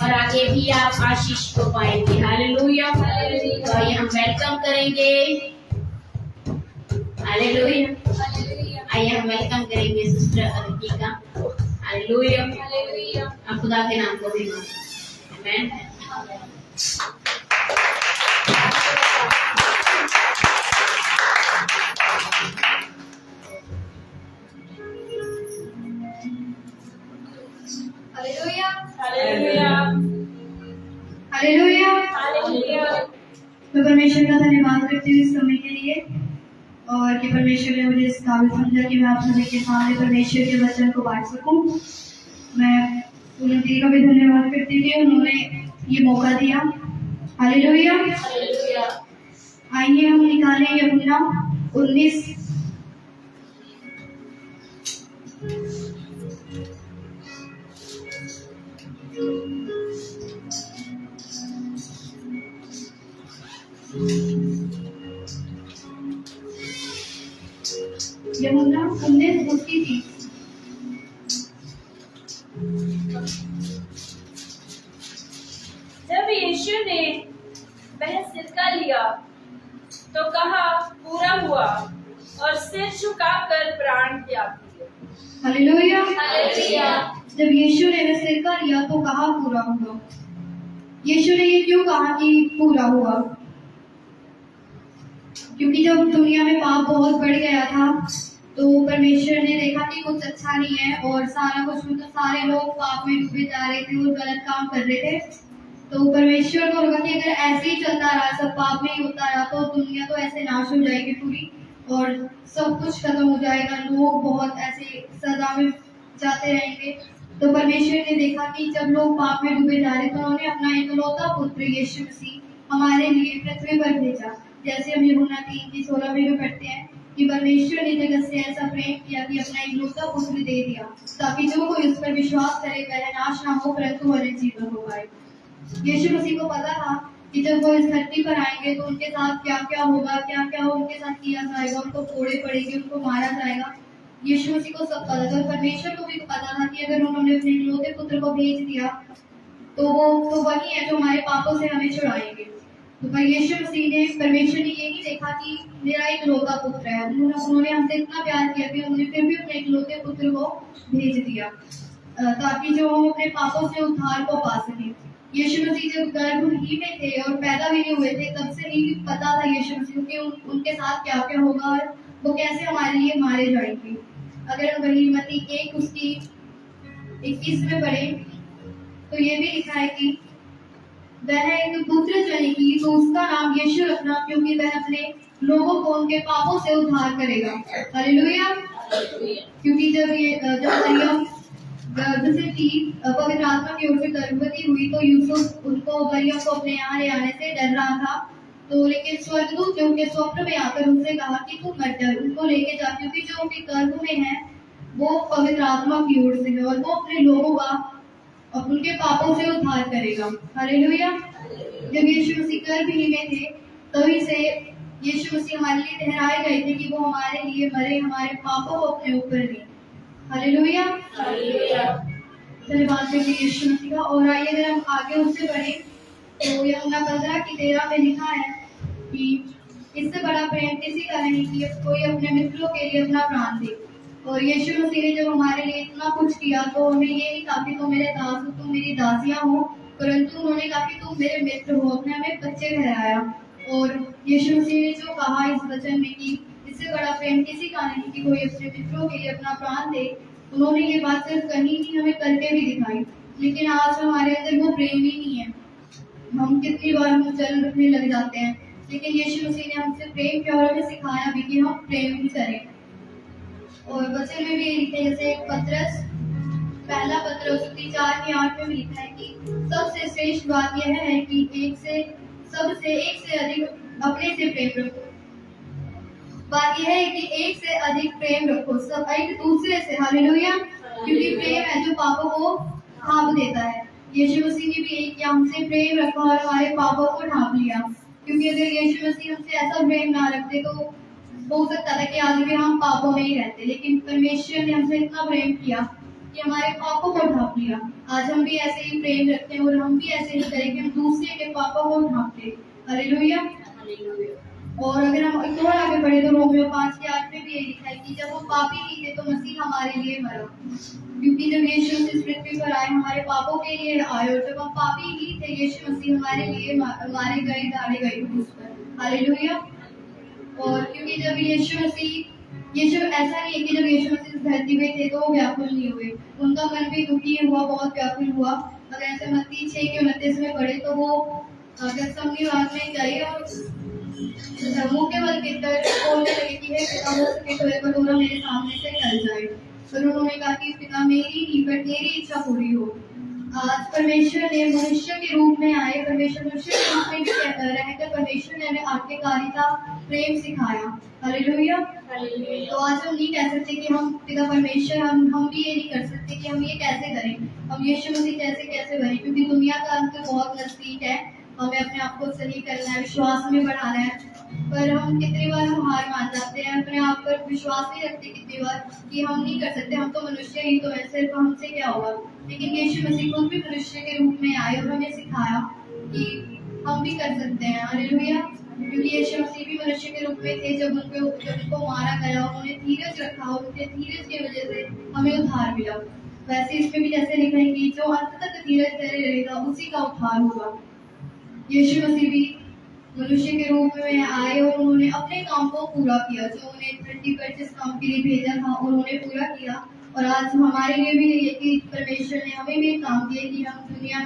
और आगे भी आप आशीष को पाएंगे। Hallelujah hallelujah. तो ये हम वेलकम करेंगे। Hallelujah hallelujah. आइए हम वेलकम करेंगे सिस्टर अदिति का। Hallelujah hallelujah. आप खुदा के नाम को भी amen. Hallelujah hallelujah hallelujah hallelujah. मैं परमेश्वर का धन्यवाद करती हूँ इस समय के लिए, और कि परमेश्वर ने मुझे इस काबिल समझा कि मैं आप सभी के सामने परमेश्वर के वचन को बांट सकूं। मैं उनकी का भी धन्यवाद करती हूँ कि उन्होंने ये मौका दिया। Hallelujah hallelujah. आइए हम निकालें यूहन्ना 19 यूहन्ना 19:30। जब यीशु ने वह सिरका लिया तो कहा पूरा हुआ, और सिर झुकाकर प्राण त्याग दिए। हालेलुया। हालेलुया। जब यीशु ने वह सिर का लिया तो कहा पूरा हुआ। यीशु ने ये क्यों कहा कि पूरा हुआ? क्योंकि जब दुनिया में पाप बहुत बढ़ गया था तो परमेश्वर ने देखा कि कुछ अच्छा नहीं है और सारा कुछ, मतलब सारे लोग पाप में डूबे जा रहे थे और गलत काम कर रहे थे। तो परमेश्वर को लगा कि अगर ऐसे ही चलता रहा, सब पाप में ही होता रहा, तो दुनिया तो ऐसे नाश हो जाएगी पूरी और सब कुछ खत्म हो जाएगा, लोग बहुत ऐसे सजा में जाते रहेंगे। तो परमेश्वर ने देखा कि जब लोग पाप में डूबे जा रहे तो उन्होंने अपना इकलौता पुत्र यीशु मसीह हमारे लिए पृथ्वी पर भेजा। जैसे हम यूहन्ना 3:16 में भी पढ़ते हैं कि परमेश्वर ने जगत से ऐसा प्रेम किया कि अपना इकलौता पुत्र दे दिया, ताकि जो कोई उस पर विश्वास करे वह नाश ना हो परंतु अनंत जीवन हो पाए। यीशु मसीह को पता था कि जब वो इस धरती पर आएंगे तो उनके साथ क्या क्या होगा, क्या क्या उनके साथ किया जाएगा, उनको फोड़े पड़ेंगे, उनको मारा जाएगा। यीशु मसीह को सब पता था। परमेश्वर को भी पता था कि अगर उन्होंने अपने इकलौते पुत्र को भेज दिया तो वो तो वही है जो हमारे पापों से हमें छुड़ाएंगे। तो पर यीशु मसीह ने, परमेश्वर ने ये नहीं देखा कि मेरा इकलौता पुत्र है, उन्होंने हमसे इतना प्यार किया कि उन्होंने फिर भी अपने इकलौते पुत्र को भेज दिया ताकि जो हम अपने पापों से उद्धार को पा सकें। यीशु मसीह जब गर्भ ही में थे और पैदा भी नहीं हुए थे, तब से ही पता था यीशु मसीह कि उनके साथ क्या क्या होगा और वो कैसे हमारे लिए मारे जाएंगे। अगर हम वही मत्ती 1 उसकी 21 में पढ़े तो ये भी लिखा है कि वह एक पुत्र जनेगी तो उसका नाम यीशु रखना, क्योंकि वह अपने लोगों को उनके पापों से उद्धार करेगा। हालेलुया। क्योंकि जब मरियम गर्भ से थी, पवित्र आत्मा की ओर से गर्भवती हुई, तो यूसुफ उनको मरियम को अपने यहाँ ले आने से डर रहा था। तो लेकिन स्वर्गदूत ने उनके स्वप्न में आकर उनसे कहा कि तुम मत डर, उनको लेके जा, क्योंकि जो उनके गर्भ में है वो पवित्र आत्मा की ओर से है और वो अपने लोगों का और उनके पापों से उद्धार करेगा। हालेलुया। जब यीशु मसीह गर्भ ही में थे तभी से यीशु मसीह हमारे लिए ठहराए गए थे कि वो हमारे लिए मरे, हमारे पापों को अपने ऊपर लिए। हालेलुया। धन्यवाद देंगे यीशु मसीह का। और आइए अगर हम आगे उससे पढ़े तो यूहन्ना 15:13 में लिखा है कि इससे बड़ा प्रेम किसी का नहीं कि कोई अपने मित्रों के लिए अपना प्राण दे। और यीशु मसीह ने जब हमारे लिए इतना कुछ किया तो हमें ये नहीं कहा कि तुम मेरे दास हो, तुम मेरी दासियां हो, परंतु उन्होंने कहा कि तुम मेरे मित्र हो, अपने हमें बच्चे ठहराया। और यीशु मसीह ने जो कहा इस वचन में कि इससे बड़ा प्रेम किसी का नहीं कि कोई अपने मित्रों के लिए अपना प्राण दे, उन्होंने ये बात सिर्फ कही नहीं, हमें करके भी दिखाई। लेकिन आज हमारे अंदर वो प्रेम ही नहीं है। हम कितनी बार हम चल रखने लग जाते हैं, लेकिन यीशु मसीह ने हमसे प्रेम किया और हमें सिखाया भी कि हम प्रेम भी करें। और वचन में भी लिखा है, जैसे पत्रस पहला पत्रस 4:8 में भी लिखा है कि सबसे श्रेष्ठ बात यह है कि एक से अधिक अपने से प्रेम रखो। बात यह है कि एक से अधिक प्रेम रखो, सब एक दूसरे से। हालेलुया। क्योंकि प्रेम है जो पापों को ढांप देता है। यीशु मसीह ने भी एक हमसे प्रेम रखा और हमारे पापों को ढांप लिया। क्योंकि अगर यीशु मसीह हमसे ऐसा प्रेम ना रखते तो हो सकता था कि आज भी हम पापों में ही रहते, लेकिन परमेश्वर ने हमसे इतना प्रेम किया कि हमारे पापों को ढांप लिया। आज हम भी ऐसे ही प्रेम रखते हैं और हम भी ऐसे ही करें कि हम दूसरे के पापों को ढांपते। हालेलुया। और अगर हम एक और आगे बढ़े तो रोमियो 5:8 में भी ये लिखा है कि जब हम पापी ही थे तो मसीह हमारे लिए मरा। क्योंकि जब यीशु इस पृथ्वी पर आए, हमारे पापों के लिए आए, और जब हम पापी ही थे यीशु मसीह हमारे लिए मारे गए, डाले गए क्रूस पर। हालेलुया। और क्योंकि जब यीशु ऐसा नहीं है कि जब यीशु मसीह इस धरती में थे तो वो व्याकुल नहीं हुए, उनका मन भी दुखी हुआ, बहुत व्याकुल हुआ। अगर ऐसे मत्ती 6:29 में पढ़े तो वो गethsemane बाग में गए और मुंह के बल गिरकर बोलने लगे कि हे पिता, हो सके तो एक कटोरा मेरे सामने से टल जाए। फिर उन्होंने कहा कि पिता, मेरी नहीं पर तेरी इच्छा पूरी हो। आज परमेश्वर ने मनुष्य के रूप में आए, परमेश्वर मनुष्य के रूप में भी रहकर परमेश्वर ने हमें आज्ञाकारिता प्रेम सिखाया। हालेलुया। तो आज हम नहीं कह सकते कि हम पिता परमेश्वर, हम भी ये नहीं कर सकते कि हम ये कैसे करें, हम यीशु मसीह कैसे बने, क्योंकि दुनिया का अंत बहुत नजदीक है। हमें अपने आप को सही करना है, विश्वास में बढ़ाना है, पर हम कितनी बार हम हार मान जाते हैं, अपने आप पर विश्वास नहीं रखते कितनी बार कि हम नहीं कर सकते, हम तो मनुष्य ही तो है, सिर्फ हमसे क्या होगा। लेकिन यीशु मसीह खुद भी मनुष्य के रूप में आए और हमें सिखाया कि हम भी कर सकते हैं। हालेलुया। क्योंकि यीशु मसीह भी मनुष्य के रूप में थे। जब उनको मारा गया, उन्होंने धीरज रखा और उनके धीरज की वजह से हमें उद्धार मिला। वैसे इसमें भी जैसे लिखा है कि जो अंत तक धीरज धरे रहेगा उसी का उद्धार होगा। यीशु मसीह भी मनुष्य के रूप में आए और उन्होंने अपने काम को पूरा किया, जो उन्हें धरती पर जिस काम के लिए भेजा था उन्होंने पूरा किया। और आज हमारे लिए भी ये कि परमेश्वर ने हमें भी काम दिया कि हम दुनिया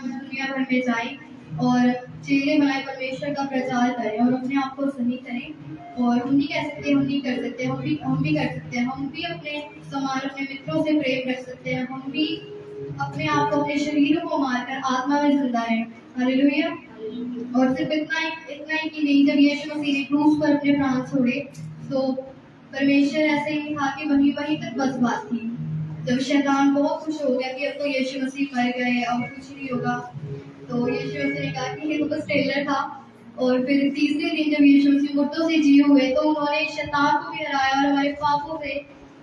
भर में जाएं और चेहरे बनाए परमेश्वर का प्रचार करें और अपने आप को सही करें। और हम नहीं कह सकते हम नहीं कर सकते, हम भी कर सकते हैं। हम भी अपने समान अपने मित्रों से प्रेम रख सकते हैं। हम भी अपने आप को, अपने शरीरों को मारकर आत्मा में जिंदा रहें। हालेलुया। और सिर्फ इतना ही कि नहीं, जब यीशु मसीह ने क्रूस पर अपने प्राण छोड़े तो परमेश्वर ऐसे ही था कि वहीं तक बस बात थी। जब शैतान बहुत खुश हो गया कि अब तो यीशु मसीह मर गए, अब कुछ नहीं होगा, तो यीशु मसीह ने कहा कि ये तो बस ट्रेलर था। और फिर तीसरे दिन जब यीशु मसीह मुर्दों से जी हुए तो उन्होंने शैतान को भी हराया और हमारे पापों से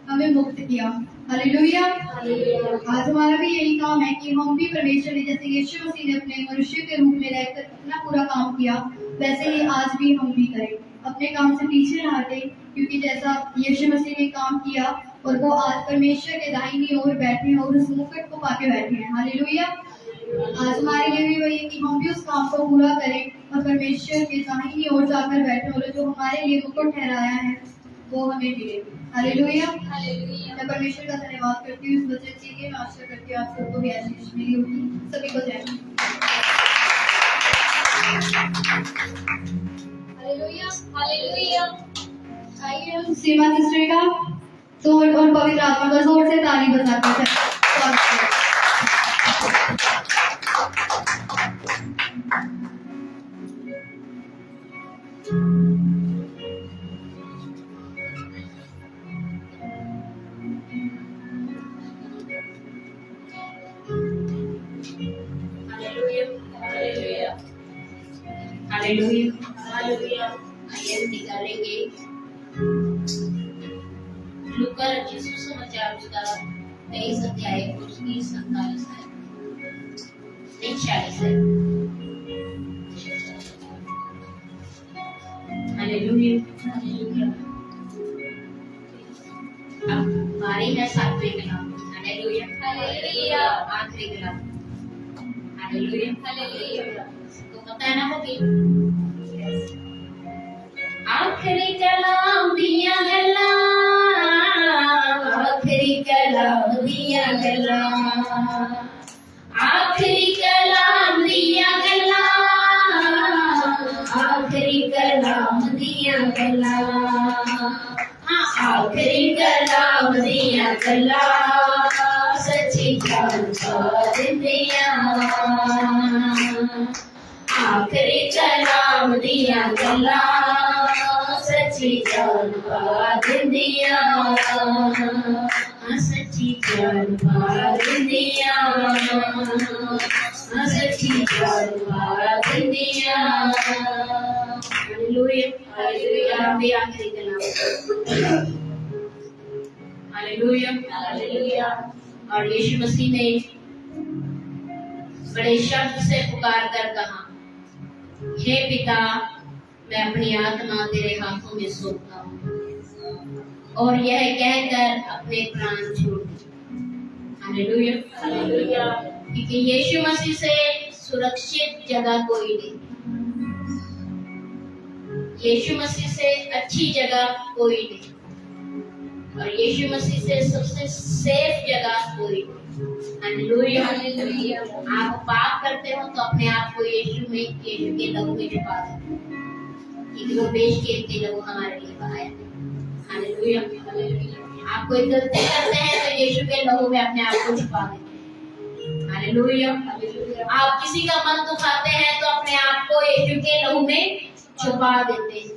हमें मुक्त किया। हालेलुया। आज हमारा भी यही काम है कि हम भी परमेश्वर ने जैसे यीशु मसीह ने अपने मनुष्य के रूप में रहकर अपना पूरा काम किया, वैसे ही आज भी हम भी करें। अपने काम से पीछे न हटे, क्योंकि जैसा यीशु मसीह ने काम किया और वो आज परमेश्वर के दाहिनी ओर बैठे हैं और उस मुकुट को पाके बैठे हैं। हालेलुया। आज हमारे लिए भी वही है कि हम भी उस काम को पूरा करें और परमेश्वर के दाहिनी ओर जाकर बैठे और जो हमारे लिए मुकुट ठहराया है वो हमें मिले। हालेलुया। मैं परमेश्वर का धन्यवाद करती हूँ इस वचन के लिए। मैं आशा करती हूँ आप सबको भी आशीष मिली होगी। सभी को जय। हालेलुया। हालेलुया। आइए हम सीमा सिस्टर का जोर और पवित्र आत्मा का जोर से ताली बजाकर स्वागत करें। हालेलुया। आइए हम निकालेंगे लूका रचित सुसमाचार उसका 23 अध्याय उसकी 47 है, नहीं 40 है। हालेलुया। अब बारी है 7वें कलाम। हालेलुया। हालेलुया। आखिरी कलाम। हालेलुया। हालेलुया। तो पता है ना होगी आखिरी कलाम दिया गल्ला, आखिरी कलाम दिया गल्ला, आखिरी कलाम दिया गल्ला, आखिरी कलाम दिया गल्ला, आखिरी कलाम दिया गल्ला, सच्ची जान दिया, आखिरी कलाम दिया गल्ला, सच्ची जान दिया, सच्ची जान दिया, सच्ची जान दिया। हालेलुया। हालेलुया। आखिरी कलाम। हालेलुया। हालेलुया। और यीशु मसीह ने बड़े शब्द से पुकार कर कहा, हे पिता, मैं अपनी आत्मा तेरे हाथों में सौंपता हूँ। और यह कहकर अपने प्राण छोड़ दिए। हालेलुया। हालेलुया। क्योंकि यीशु मसीह से सुरक्षित जगह कोई नहीं, यीशु मसीह से अच्छी जगह कोई नहीं, और यीशु मसीह से सबसे सेफ जगह कोई नहीं। हालेलुया। हालेलुया। आप पाप करते हो तो अपने आप को यीशु के लहू में छुपा दो, क्योंकि वो बेशकीमती लहू हमारे लिए बहाया। हालेलुया। हालेलुया। आप कोई गलती करते हैं तो यीशु के लहू में अपने आप को छुपा दें। हालेलुया। आप किसी का मन दुखाते हैं तो अपने आप को यीशु के लहू में छुपा देते हैं।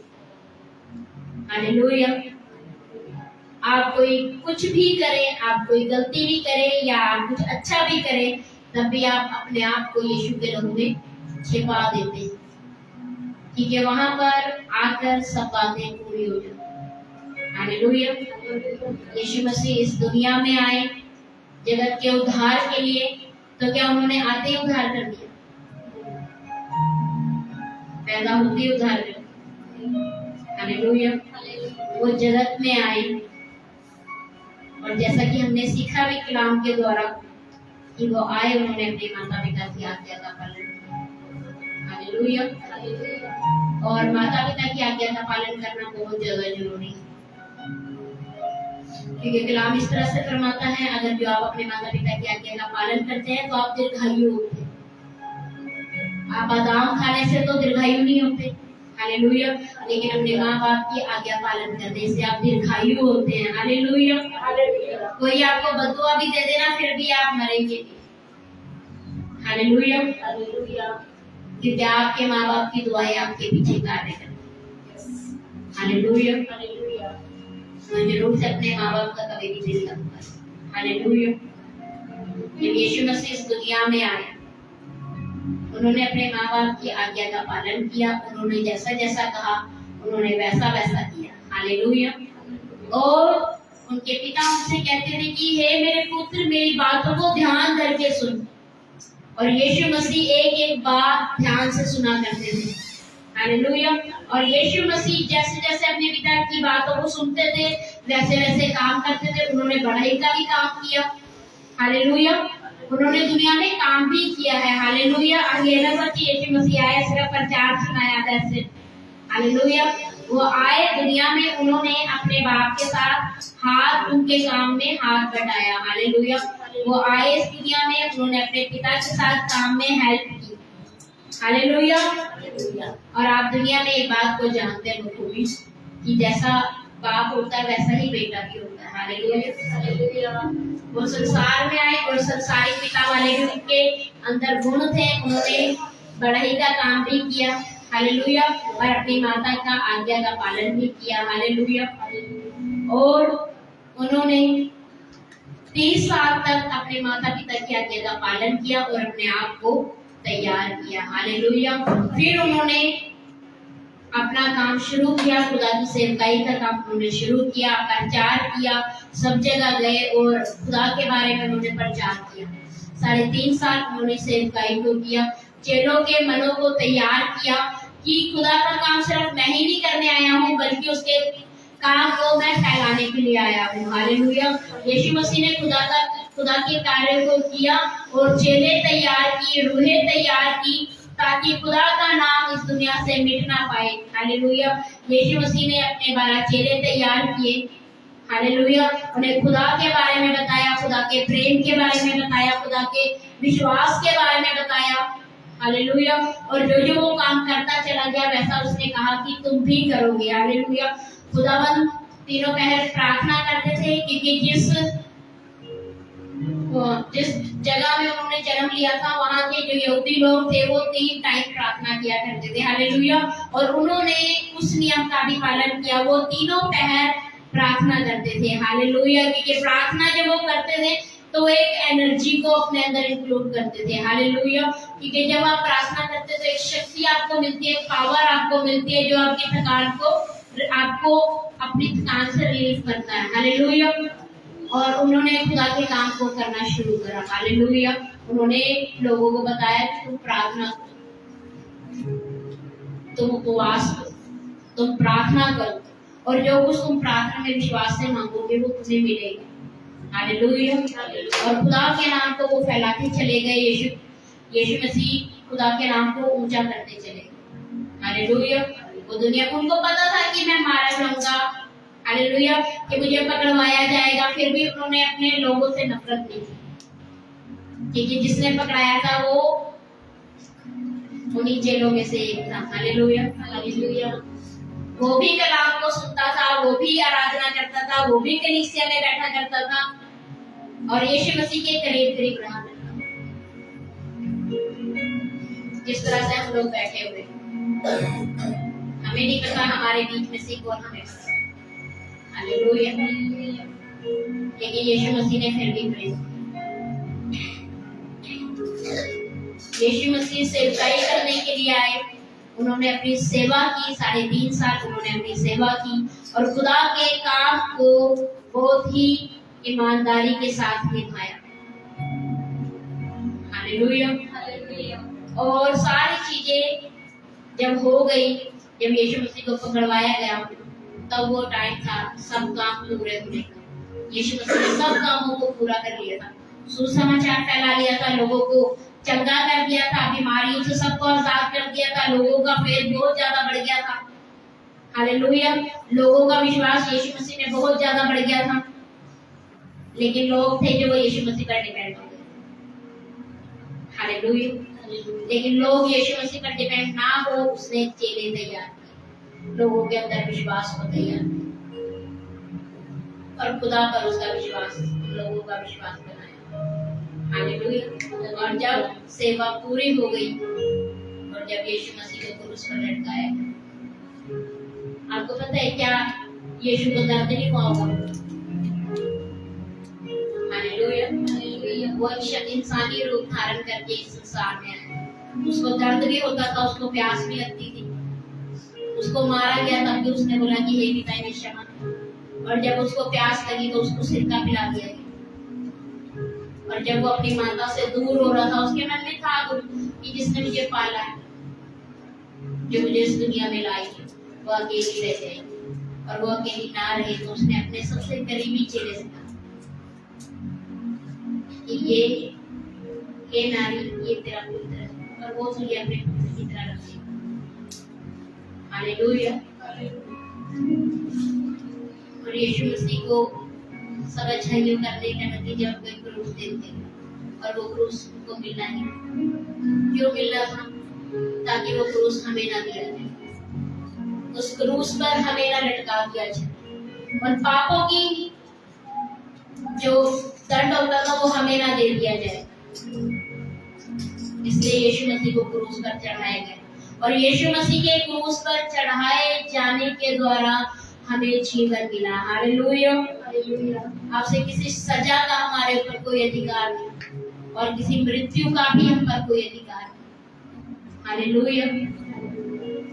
हालेलुया। आप कोई कुछ भी करें, आप कोई गलती भी करें या आप कुछ अच्छा भी करें, तब भी आप अपने आप को यीशु के लहू में छिपा देते हैं, क्योंकि वहां पर आकर सब बातें पूरी हो जाती। हालेलुया। यीशु मसीह इस दुनिया में आए जगत के उद्धार के लिए, तो क्या उन्होंने आते ही उद्धार कर दिया? पैदा होते ही उद्धार कर? हालेलुया। वो जगत में आई और जैसा कि हमने सीखा भी कलाम के द्वारा कि वो आए, उन्होंने अपने माता पिता की आज्ञा का पालन किया। हालेलुया। और माता पिता की आज्ञा का पालन करना बहुत ज्यादा जरूरी है, क्योंकि कलाम इस तरह से फरमाता है, अगर जो आप अपने माता पिता की आज्ञा का पालन करते हैं तो आप दीर्घायु होते हैं। आप बादाम खाने से तो दीर्घायु नहीं होते, हालेलुया, लेकिन अपने माँ बाप की आज्ञा पालन करने से आप दीर्घायु होते हैं। हालेलुया। कोई आपको बदुआ भी दे देना फिर भी आप मरेंगे। हालेलुया। क्योंकि आपके माँ बाप की दुआएं आपके पीछे कार्य करती हैं। हालेलुया। तो जरूर से अपने माँ बाप का कभी भी दिल न दुखाएं। हालेलुया। जब यीशु मसीह इस दुनिया में आए, उन्होंने अपने माँ बाप की आज्ञा का पालन किया। उन्होंने जैसा जैसा कहा उन्होंने वैसा वैसा किया। हालेलुया। और उनके पिता उनसे कहते थे कि हे मेरे पुत्र, मेरी बातों को ध्यान करके सुन। और यीशु मसीह एक एक बात ध्यान से सुना करते थे। हालेलुया। और यीशु मसीह जैसे जैसे अपने पिता की बातों को सुनते थे वैसे वैसे काम करते थे। उन्होंने बढ़ाई का भी काम किया। हालेलुया। उन्होंने दुनिया में काम भी किया है। हालेलुया। आगे यीशु मसीह आए, सिर्फ प्रचार सुनाया वैसे। हालेलुया। वो आए दुनिया में, उन्होंने अपने बाप के साथ हाथ उनके काम में हाथ बटाया। हालेलुया। वो आए इस दुनिया में, उन्होंने अपने पिता के साथ काम में हेल्प की। हालेलुया। और आप दुनिया में एक बात को जानते हैं बखूबी कि जैसा बाप होता है वैसा ही बेटा भी होता है। हालेलुया। वो संसार में आए और संसारिक पिता वाले भी उनके अंदर गुण थे। उन्होंने बढ़ाई का काम भी किया। हालेलुया। और अपनी माता का आज्ञा का पालन भी किया। हालेलुया। और उन्होंने 30 साल तक अपने माता पिता की आज्ञा का पालन किया और अपने आप को तैयार किया। हालेलुया। फिर उन्होंने अपना काम शुरू किया, खुदा की सेवकाई का काम उन्होंने शुरू किया, प्रचार किया, सब जगह गए और खुदा के बारे में उन्होंने प्रचार किया। 3.5 साल उन्होंने सेवकाई को किया, चेलों के मनों को तैयार किया कि खुदा का काम सिर्फ मैं ही नहीं करने आया हूँ, बल्कि उसके काम को मैं फैलाने के लिए आया हूँ। हालेलुया। यीशु मसीह ने खुदा के कार्य को किया और चेले तैयार किए, रूहें तैयार की, ताकि खुदा का नाम इस दुनिया से मिट ना पाए। हालेलुया। यीशु मसीह ने अपने 12 चेले तैयार किए। हालेलुया। उन्हें खुदा के बारे में बताया, खुदा के प्रेम के बारे में बताया, खुदा के विश्वास के बारे में बताया। हालेलुया। और जो जो वो काम करता चला गया वैसा उसने कहा कि तुम भी करोगे। हालेलुया। खुदावंद तीनों पहर प्रार्थना करते थे, क्योंकि जिस जगह में उन्होंने जन्म लिया था वहाँ के जो यहूदी लोग थे वो 3 टाइम प्रार्थना किया करते थे। हालेलुया। और उन्होंने उस नियम का भी पालन किया, वो तीनों पहर प्रार्थना करते थे। हालेलुया। क्योंकि प्रार्थना जब वो करते थे तो वो एक एनर्जी को अपने अंदर इंक्लूड करते थे। हालेलुया। क्योंकि जब आप प्रार्थना करते तो एक शक्ति आपको मिलती है, एक पावर आपको मिलती है जो आपकी थकान को, आपको अपनी थकान से रिलीफ करता है। हालेलुया। और उन्होंने खुदा के काम को करना शुरू करा। हालेलुया। उन्होंने लोगों को बताया कि तुम प्रार्थना करो, तुम उपवास करो, तुम प्रार्थना करो, और जो कुछ तुम प्रार्थना में विश्वास से मांगोगे वो तुम्हें मिलेगा। हालेलुया। और खुदा के नाम को वो फैलाते चले गए। यीशु मसीह खुदा के नाम को ऊंचा करते चले गए। हालेलुया। वो दुनिया, उनको पता था कि मैं मारा जाऊंगा, हालेलुया, कि मुझे पकड़वाया जाएगा, फिर भी उन्होंने अपने लोगों से नफरत नहीं की, क्योंकि जिसने पकड़ाया था वो उन्हीं चेलों में से एक था। हालेलुया। हालेलुया। वो भी कलाम को सुनता था, वो भी आराधना करता था, वो भी कलीसिया में बैठा करता था और यीशु मसीह के करीब करीब रहा करता, जिस तरह से हम लोग बैठे हुए। हमें नहीं पता हमारे बीच में से कौन हमें पता। हालेलुया। लेकिन यीशु मसीह ने फिर भी प्रेम, यीशु मसीह सेवकाई करने के लिए आए। उन्होंने अपनी सेवा की, 3.5 साल उन्होंने अपनी सेवा की और खुदा के काम को बहुत ही ईमानदारी के साथ निभाया। हालेलुया। और सारी चीजें जब हो गई जब यीशु मसीह को पकड़वाया गया तब वो टाइम था सब काम पूरे होने का। यीशु मसीह ने सब कामों को पूरा कर लिया था, सुसमाचार फैला लिया था, लोगों को चंगा कर दिया था, बीमारियों से सबको आजाद कर दिया था, लोगों का फेथ बहुत ज्यादा बढ़ गया था। हालेलुया। लोगों का विश्वास यीशु मसीह में बहुत ज्यादा बढ़ गया था, लेकिन लोग थे जो वो यीशु मसीह पर डिपेंड हो गए। हालेलुया। लेकिन लोग यीशु मसीह पर डिपेंड ना हो, उसने चेले तैयार किए, लोगों के अंदर विश्वास को तैयार किया और खुदा पर उसका विश्वास, लोगों का विश्वास बनाया। हालेलुया। और जब सेवा पूरी हो गई और जब यीशु मसीह को क्रूस पर लटकाया, आपको पता है क्या यीशु को दर्द नहीं हुआ होगा? हालेलुया। वो इंसानी रूप धारण करके इस संसार में आया। उसको दर्द भी होता था, उसको प्यास भी लगती थी, उसको मारा गया तब भी उसने बोला कि हे पिता इन्हें क्षमा कर। और जब उसको प्यास लगी तो उसको सिरका पिला दिया गया। और जब वो अपनी माता से दूर हो रहा था, उसके मन में था कि जिसने मुझे पाला है, जो मुझे इस दुनिया में लाई है, वो अकेली रह जाएगी। और वो अकेली ना रहे तो उसने अपने सबसे करीबी चेले से कहा कि ये नारी, ये तेरा पुत्र है, और वो तुझे अपने पुत्र की तरह रखेगा। हालेलुया। और यीशु मसीह को सब अच्छाइयों करने का नतीजा कोई क्रूस देते, और वो क्रूस को मिलना ही क्यों मिलना था? ताकि वो क्रूस हमें ना दिया जाए, उस क्रूस पर हमें ना लटका दिया जाए, और पापों की जो दंड होता था वो हमें ना दे दिया जाए। इसलिए यीशु मसीह को क्रूस पर चढ़ाया गया, और यीशु मसीह के क्रूस पर चढ़ाए जाने के द्वारा हमें जीवन मिला। हालेलुया। आपसे किसी सजा का हमारे ऊपर कोई अधिकार नहीं, और किसी मृत्यु का भी हम पर कोई अधिकार नहीं। हालेलुया।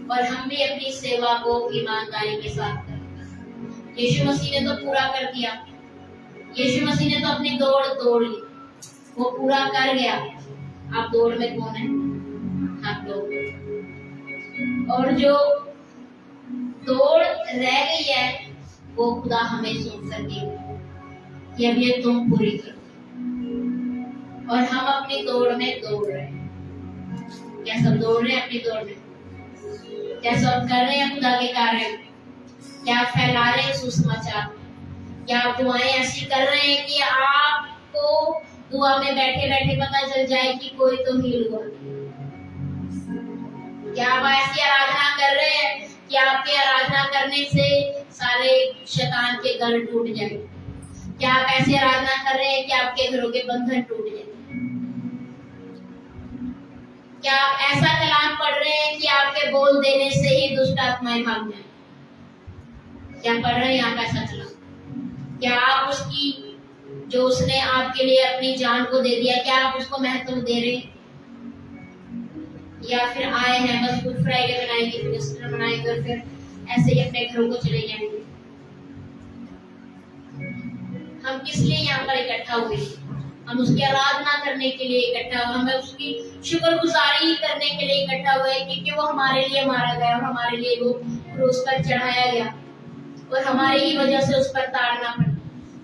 और हम भी अपनी सेवा को ईमानदारी के साथ करें। यीशु मसीह ने तो पूरा कर दिया, यीशु मसीह ने तो अपनी दौड़ ली, वो पूरा कर गया। आप दौड़ में कौन है? आप लोग। और जो दौड़ रह गई है वो खुदा हमें सौंप कर देगा कि अब ये तुम पूरी करो, और हम अपनी दौड़ में दौड़ रहे हैं। क्या सब दौड़ रहे हैं अपनी दौड़ में? क्या सब कर रहे हैं खुदा के कार्य? क्या फैला रहे हैं सुसमाचार? क्या आप दुआएं ऐसी कर रहे हैं कि आपको दुआ में बैठे बैठे पता चल जाए कि कोई तो हील हुआ? क्या आप ऐसी आराधना कर रहे हैं कि आपके आराधना करने से सारे शैतान के गढ़ टूट जाए? क्या आप ऐसी आराधना कर रहे हैं कि आपके घरों के बंधन टूट जाए? क्या आप ऐसा कलाम पढ़ रहे हैं कि आपके बोल देने से ही दुष्ट आत्माएं भाग जाए? क्या पढ़ रहे हैं आप ऐसा कलाम? क्या आप उसकी, जो उसने आपके लिए अपनी जान को दे दिया, क्या आप उसको महत्व दे रहे हैं? या फिर आए हैं बस गुड फ्राइडे बनाएंगे, फिर ईस्टर मनाएंगे और फिर ऐसे ही अपने घरों को चले जाएंगे? हम किस लिए यहाँ पर इकट्ठा हुए? हम उसकी आराधना करने के लिए इकट्ठा हुए, हमें उसकी शुक्रगुजारी करने के लिए इकट्ठा हुए, क्योंकि वो हमारे लिए मारा गया और हमारे लिए वो क्रूस पर चढ़ाया गया, और हमारी ही वजह से उस पर ताड़ना पड़ा,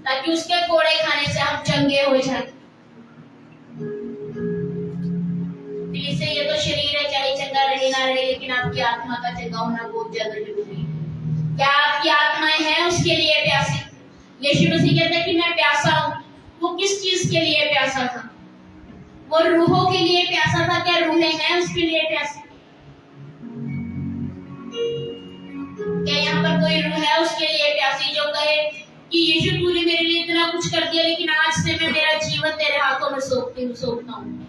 ताकि उसके कोड़े खाने से हम चंगे हो जाए। से ये तो शरीर है, चाहे चंगा रहे ना रहे, लेकिन आपकी आत्मा का चंगा होना बहुत ज्यादा जरूरी है। क्या आपकी आत्माएं हैं उसके लिए प्यासी? यीशु मसीह कहते हैं कि मैं प्यासा हूँ। वो किस चीज के लिए प्यासा था? वो रूहों के लिए प्यासा था। क्या रूहें हैं उसके लिए प्यासी? क्या यहाँ पर कोई रूह है उसके लिए प्यासी जो कहे कि यीशु तूने मेरे लिए इतना कुछ कर दिया, लेकिन आज से मैं मेरा जीवन तेरे हाथों में सौंपता हूँ।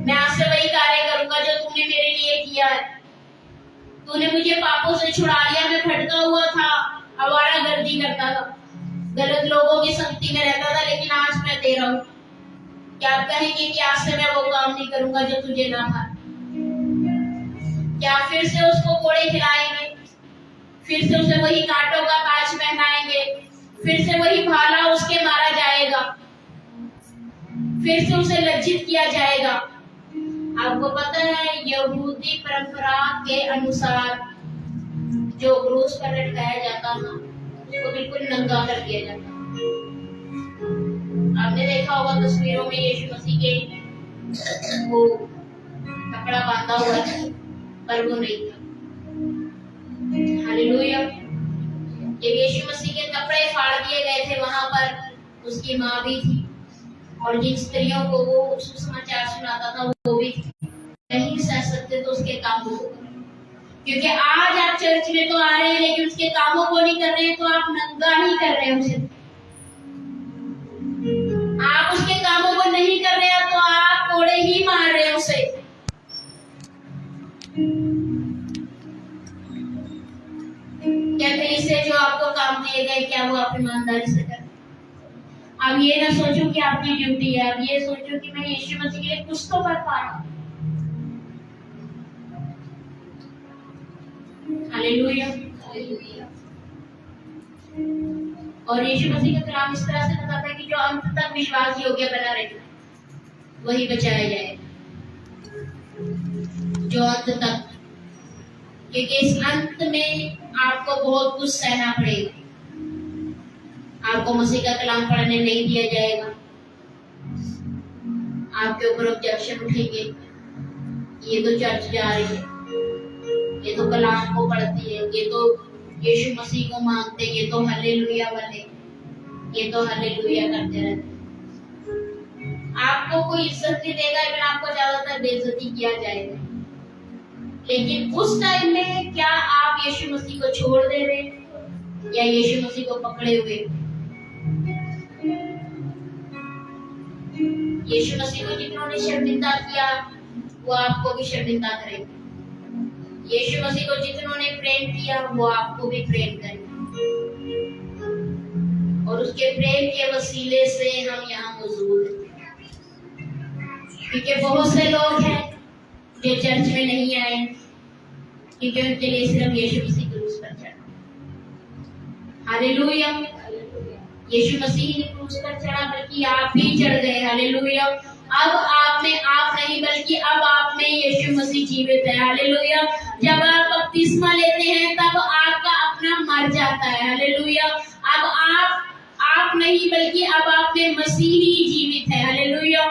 मैं आज से वही कार्य करूंगा जो तूने मेरे लिए किया है। तूने मुझे पापों से छुड़ा लिया। मैं भटका हुआ था, आवारागर्दी करता था, गलत लोगों की संगति में रहता था, लेकिन आज मैं तेरा हूँ। क्या आप कहेंगे कि आज से मैं वो काम नहीं करूंगा जो तुझे ना था? क्या फिर से उसको कोड़े खिलाएंगे? फिर से उसे वही कांटों का ताज पहनाएंगे? फिर से वही भाला उसके मारा जाएगा? फिर से उसे लज्जित किया जाएगा? आपको पता है यहूदी परंपरा के अनुसार जो क्रूस पर लटकाया जाता था उसको बिल्कुल नंगा कर दिया जाता। आपने देखा होगा तस्वीरों में यीशु मसीह के वो कपड़ा बांधा हुआ था पर वो नहीं था। हालेलुया। जब यीशु मसीह के कपड़े फाड़ दिए गए थे वहां पर उसकी माँ भी थी और जिन स्त्रियों को वो सुसमाचार सुनाता था वो भी थी। नहीं सह सकते तो उसके कामों को, क्योंकि आज आप चर्च में तो आ रहे हैं लेकिन उसके कामों को नहीं कर रहे हैं तो आप नंगा ही कर रहे हैं उसे। आप उसके कामों को नहीं कर रहे हैं तो आप कोड़े ही मार रहे हैं उसे। कहते इससे जो आपको काम दिए गए क्या वो आप ईमानदारी से करें। अब ये ना सोचो कि आपकी ड्यूटी है, अब ये सोचो कि मैं यीशु मसीह के लिए कुछ तो कर पा रहा हूं। हालेलुया। और यीशु मसीह का कलाम इस तरह से बताता है कि जो अंत तक विश्वास योग्य बना रहेगा वही बचाया जाएगा। जो अंत तक, क्योंकि इस अंत में आपको बहुत कुछ सहना पड़ेगा। आपको मसीह का कलाम पढ़ने नहीं दिया जाएगा, आपके ऊपर ऑब्जेक्शन उठेंगे, ये तो चर्च जा रही है, ये तो कलाम को पढ़ती है, ये तो यीशु मसीह को मानते, ये तो हालेलुया वाले, ये तो हालेलुया करते रहते। आपको कोई इज्जत नहीं देगा लेकिन आपको ज्यादातर बेइज्जती किया जाएगा। लेकिन उस टाइम में क्या आप यीशु मसीह को छोड़ दे रहे या यीशु मसीह को पकड़े हुए? यीशु मसीह को जिन्होंने शर्मिंदा किया वो आपको भी शर्मिंदा करेंगे। यीशु मसीह को जिन्होंने प्रेम किया वो आपको भी प्रेम करेंगे। और उसके प्रेम के वसीले से हम यहाँ मौजूद हैं। क्योंकि बहुत से लोग हैं जो चर्च में नहीं आए क्योंकि उनके लिए सिर्फ यीशु मसीह क्रूस पर चढ़ा। हालेलुया। यीशु मसीह ने क्रूस पर चढ़ा बल्कि आप भी चढ़ गए। हालेलुया। अब आप में आप नहीं बल्कि अब आप में यीशु मसीह जीवित है। हालेलुया। जब आप बपतिस्मा लेते हैं तब आपका अपना मर जाता है। हालेलुया। अब आप नहीं बल्कि अब आप में मसीह ही जीवित है। हालेलुया।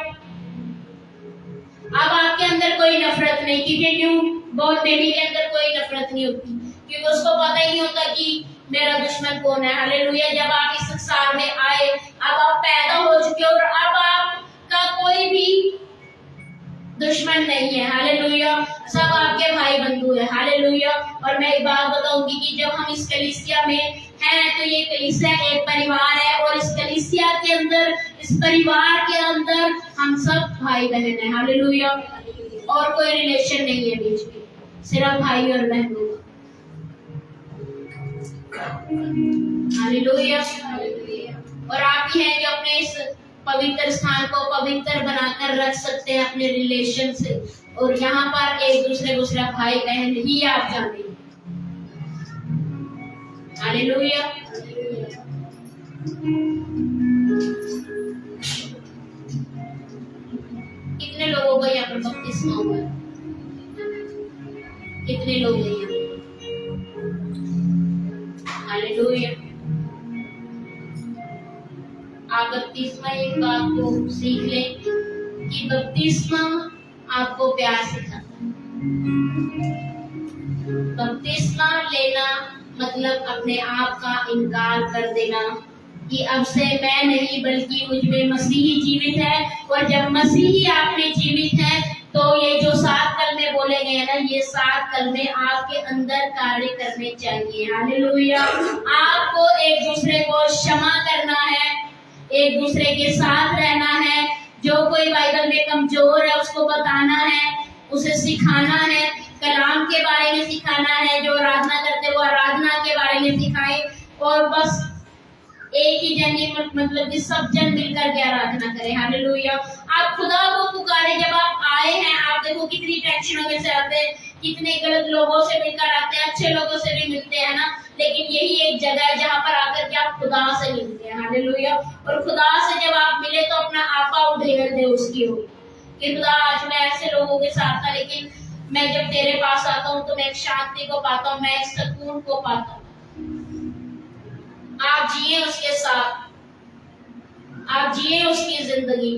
अब आपके अंदर कोई नफरत नहीं, क्योंकि क्यों बहुत बेबी के अंदर कोई नफरत नहीं होती क्योंकि उसको पता ही नहीं होता कि मेरा दुश्मन कौन है। हालेलुया। जब आप इस संसार में आए अब आप पैदा हो चुके और अब आपका कोई भी दुश्मन नहीं है। हालेलुया। सब आपके भाई बंधु है। हालेलुया। और मैं एक बात बताऊंगी कि जब हम इस कलीसिया में हैं तो ये कलीसिया एक परिवार है और इस कलीसिया के अंदर, इस परिवार के अंदर हम सब भाई बहन हैं। हालेलुया। और कोई रिलेशन नहीं है बीच में, सिर्फ भाई और बहनों का। हालेलुया। और आप ही हैं जो अपने इस पवित्र स्थान को पवित्र बनाकर रख सकते हैं अपने रिलेशन से। और यहाँ पर एक दूसरे को सिर्फ भाई बहन ही आप जानते हैं। हालेलुया। कितने लोगों को यहाँ पर बपतिस्मा हुआ है? कितने लोग हैं यहाँ? हालेलुया। आप बपतिस्मा एक बात को सीख लें कि बपतिस्मा आपको प्यार सिखाता है। बपतिस्मा लेना मतलब अपने आप का इनकार कर देना कि अब से मैं नहीं बल्कि मुझ में मसीह ही जीवित है। और जब मसीह ही आप में जीवित है तो ये जो 7 कलमे बोले गए हैं ना, ये 7 कलमे आपके अंदर कार्य करने चाहिए। हालेलुया। आपको एक दूसरे को क्षमा करना है, एक दूसरे के साथ रहना है। जो कोई बाइबल में कमजोर है उसको बताना है, उसे सिखाना है, कलाम के बारे में सिखाना है। जो आराधना करते वो आराधना के बारे में सिखाए। और बस एक ही जन मतलब कि सब जन मिलकर के आराधना करें। हालेलुया। आप खुदा को पुकारे। जब आप आए हैं आप देखो कितनी टेंशनों में से आते हैं, कितने गलत लोगों से मिलकर आते हैं, अच्छे लोगों से भी मिलते हैं ना, लेकिन यही एक जगह है जहाँ पर आकर के आप खुदा से मिलते हैं। हालेलुया। और खुदा से जब आप मिले तो अपना आपा उधेड़ दे उसकी हो कि खुदा आज मैं ऐसे लोगों के साथ था लेकिन मैं जब तेरे पास आता हूँ तो मैं एक शांति को पाता हूँ, मैं एक सुकून को पाता हूँ। आप जिए उसके साथ, आप जिए उसकी जिंदगी।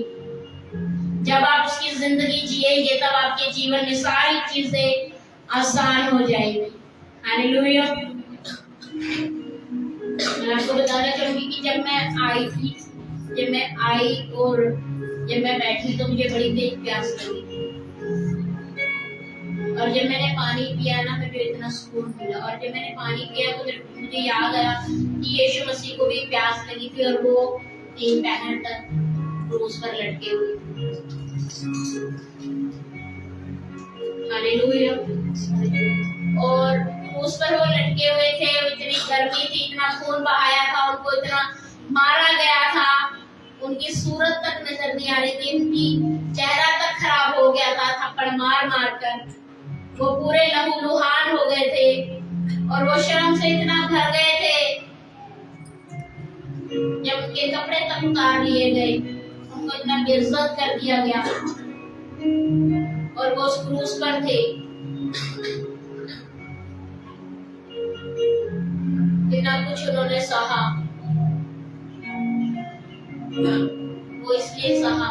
जब आप उसकी जिंदगी जिएंगे तब आपके जीवन में सारी चीजें आसान हो जाएगी। हालेलुया। मैं आपको बताना चाहूंगी कि जब मैं आई और जब मैं बैठी तो मुझे बड़ी तेज प्यास लगी, और जब मैंने पानी पिया ना मुझे इतना सुकून मिला। और जब मैंने पानी पिया तो मुझे याद आया कि यीशु मसीह को भी प्यास लगी थी और वो 3 पहर तक क्रूस पर लटके हुए। हालेलुया। और क्रूस पर वो लटके हुए थे, इतनी गर्मी थी, इतना खून बहाया था, उनको इतना मारा गया था, उनकी सूरत तक नजर नहीं आ रही थी, उनकी चेहरा तक खराब हो गया था थप्पड़ मार मार कर। वो पूरे लहूलुहान हो गए थे और वो शर्म से इतना भर गए थे, जब उनके कपड़े तक उतार लिए गए, उनको इतना बेइज्जत कर दिया गया और वो उस क्रूस पर थे। इतना कुछ उन्होंने सहा, वो इसलिए सहा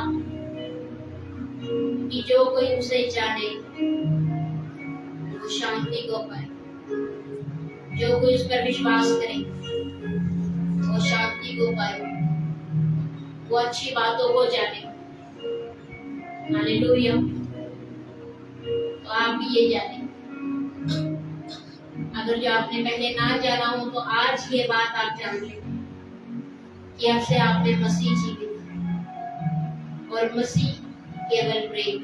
कि जो कोई उसे जाने वो शांति को पाए, जो कोई उस पर विश्वास करे वो शांति को पाए, वो अच्छी बातों को जाने। हालेलुया। तो आप भी ये जाने। अगर जो आपने पहले ना जाना हो तो आज ये बात आप जान लें कि अब से आप में मसीह जीवित और मसीह केवल प्रेम,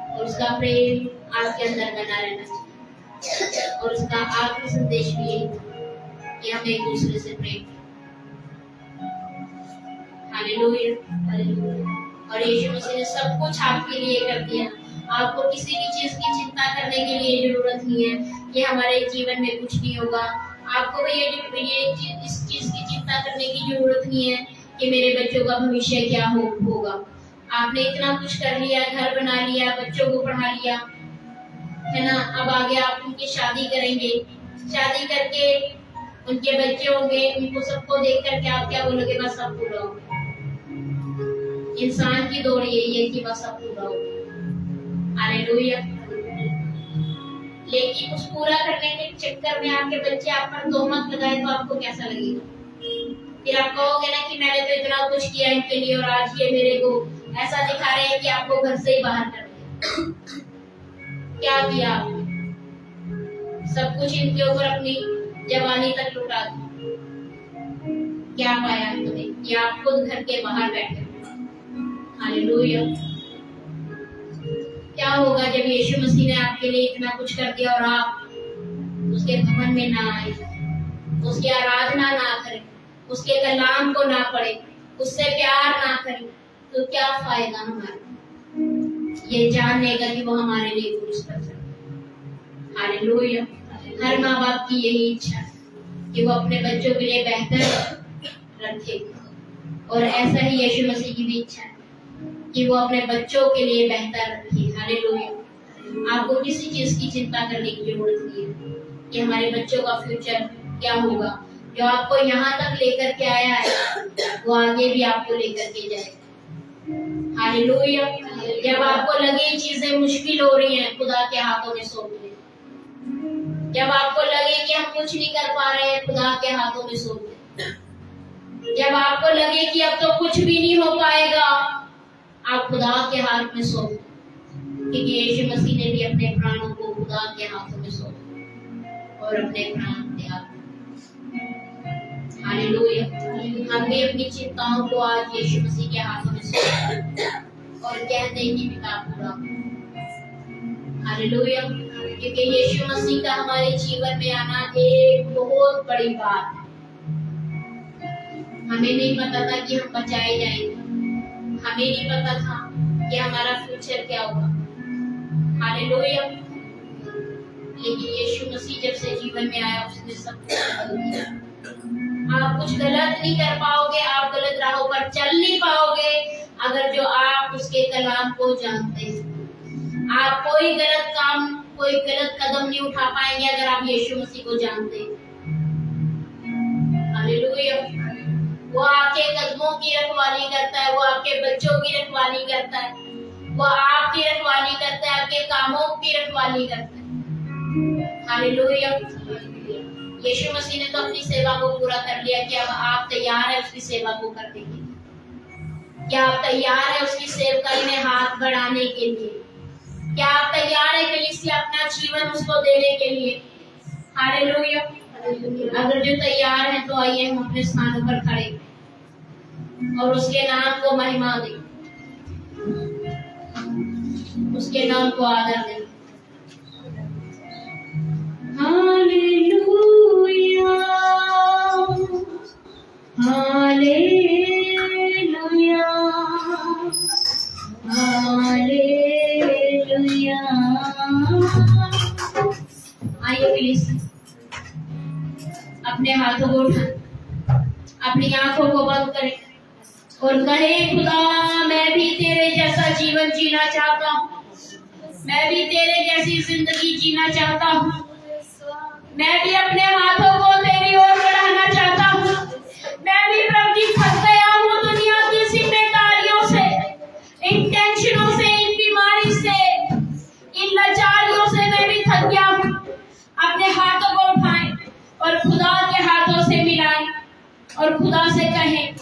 और उसका प्रेम आपके अंदर बना रहना चाहिए। और उसका आखिरी संदेश भी है कि हम एक दूसरे से प्रेम। Hallelujah, hallelujah. और यीशु मसीह ने सब कुछ आपके लिए कर दिया। आपको किसी भी चीज की चिंता करने के लिए जरूरत नहीं है कि हमारे जीवन में कुछ नहीं होगा। आपको इस चीज की चिंता करने की जरूरत नहीं है कि मेरे बच्चों का भविष्य क्या होगा। आपने इतना कुछ कर लिया, घर बना लिया, बच्चों को पढ़ा लिया, है ना। अब आगे आप उनकी शादी करेंगे, शादी करके उनके बच्चे होंगे, उनको सबको देख करके आप क्या बोलोगे? बस सब पूरा हो गया। इंसान की दौड़ यही है कि बस सब पूरा हो गया। हालेलुया। लेकिन उस पूरा करने के चक्कर में आपके बच्चे आप पर तोहमत लगाए तो आपको कैसा लगेगा? फिर आप कहोगे ना कि मैंने तो इतना कुछ किया इनके लिए और आज ये मेरे को ऐसा दिखा रहे हैं कि आपको घर से ही बाहर कर दिया। क्या किया आपने? सब कुछ इनके ऊपर अपनी जवानी तक लुटा दी। क्या पाया तुमने? कि आप खुद घर के बाहर बैठे। हालेलुया। क्या होगा जब यीशु मसीह ने आपके लिए इतना कुछ कर दिया और आप उसके भवन में ना आए, उसकी आराधना ना करें, उसके कलाम को ना पढ़े, उससे प्यार ना करें, तो क्या फायदा हमारा ये जानने का कि वो हमारे लिए क्रूस पर चढ़ा। हालेलुया। हर माँ बाप की यही इच्छा है कि वो अपने बच्चों के लिए बेहतर रखे, और ऐसा ही यीशु मसीह की भी इच्छा है कि वो अपने बच्चों के लिए बेहतर रखे। हालेलुया। आपको किसी चीज की चिंता करने की जरूरत नहीं है कि हमारे बच्चों का फ्यूचर क्या होगा। जो आपको यहाँ तक लेकर के आया है वो आगे भी आपको लेकर के जाएगा। हालेलुया। जब आपको लगे चीजें मुश्किल हो रही हैं, खुदा के हाथों में सौंप दें। जब आपको लगे कि हम कुछ नहीं कर पा रहे हैं, खुदा के हाथों में सौंप दें। जब आपको लगे कि अब तो कुछ भी नहीं हो पाएगा, आप खुदा के हाथ में सौंप दें, क्योंकि यीशु मसीह ने भी अपने प्राणों को खुदा के हाथों में सौंपा और अपने प्राण त्याग दिए। हालेलुया। हम भी अपनी चिंताओं को आज यीशु मसीह के हाथों में सौंप और कहते हैं कि पिता पूरा। हालेलुया। क्योंकि यीशु मसीह का हमारे जीवन में आना एक बहुत बड़ी बात है। हमें नहीं पता था कि हम बचाए जाएंगे, हमें नहीं पता था कि हमारा फ्यूचर क्या होगा। हालेलुया। लेकिन यीशु मसीह जब से जीवन में आया उसने सब कुछ बदल दिया। आप कुछ गलत नहीं कर पाओगे, आप गलत राहों पर चल नहीं पाओगे अगर जो आप उसके कलाम को जानते हैं। आप कोई गलत काम, कोई गलत कदम नहीं उठा पाएंगे अगर आप यीशु मसीह को जानते हैं। हालेलुया। वो आपके कदमों की रखवाली करता है, वो आपके बच्चों की रखवाली करता है, वो आपकी रखवाली करता है, आपके कामों की रखवाली करता है। हालेलुया। यीशु मसीह ने तो अपनी सेवा को पूरा कर लिया। क्या आप तैयार है उसकी सेवा को करने के लिए? क्या आप तैयार है उसकी सेवकाई में हाथ बढ़ाने के लिए? क्या आप तैयार है कलीसिया अपना जीवन उसको देने के लिए? हालेलुया। अगर जो तैयार है तो आइए हम अपने स्थानों पर खड़े और उसके नाम को महिमा दें, उसके नाम को आदर दें। Hallelujah, hallelujah, hallelujah. आइए प्लीज अपने हाथों को उठाएं, अपनी आंखों को बंद करें और कहें, खुदा मैं भी तेरे जैसा जीवन जीना चाहता हूँ, मैं भी तेरे जैसी जिंदगी जीना चाहता हूँ, मैं भी अपने हाथों को तेरी ओर बढ़ाना चाहता हूँ। मैं भी प्रभु जी थक गया हूँ दुनिया की जिम्मेदारियों से, इन टेंशनों से, इन बीमारी से, इन लाचारियों से मैं भी थक गया हूँ। अपने हाथों को उठाएं और खुदा के हाथों से मिलाएं और खुदा से कहें,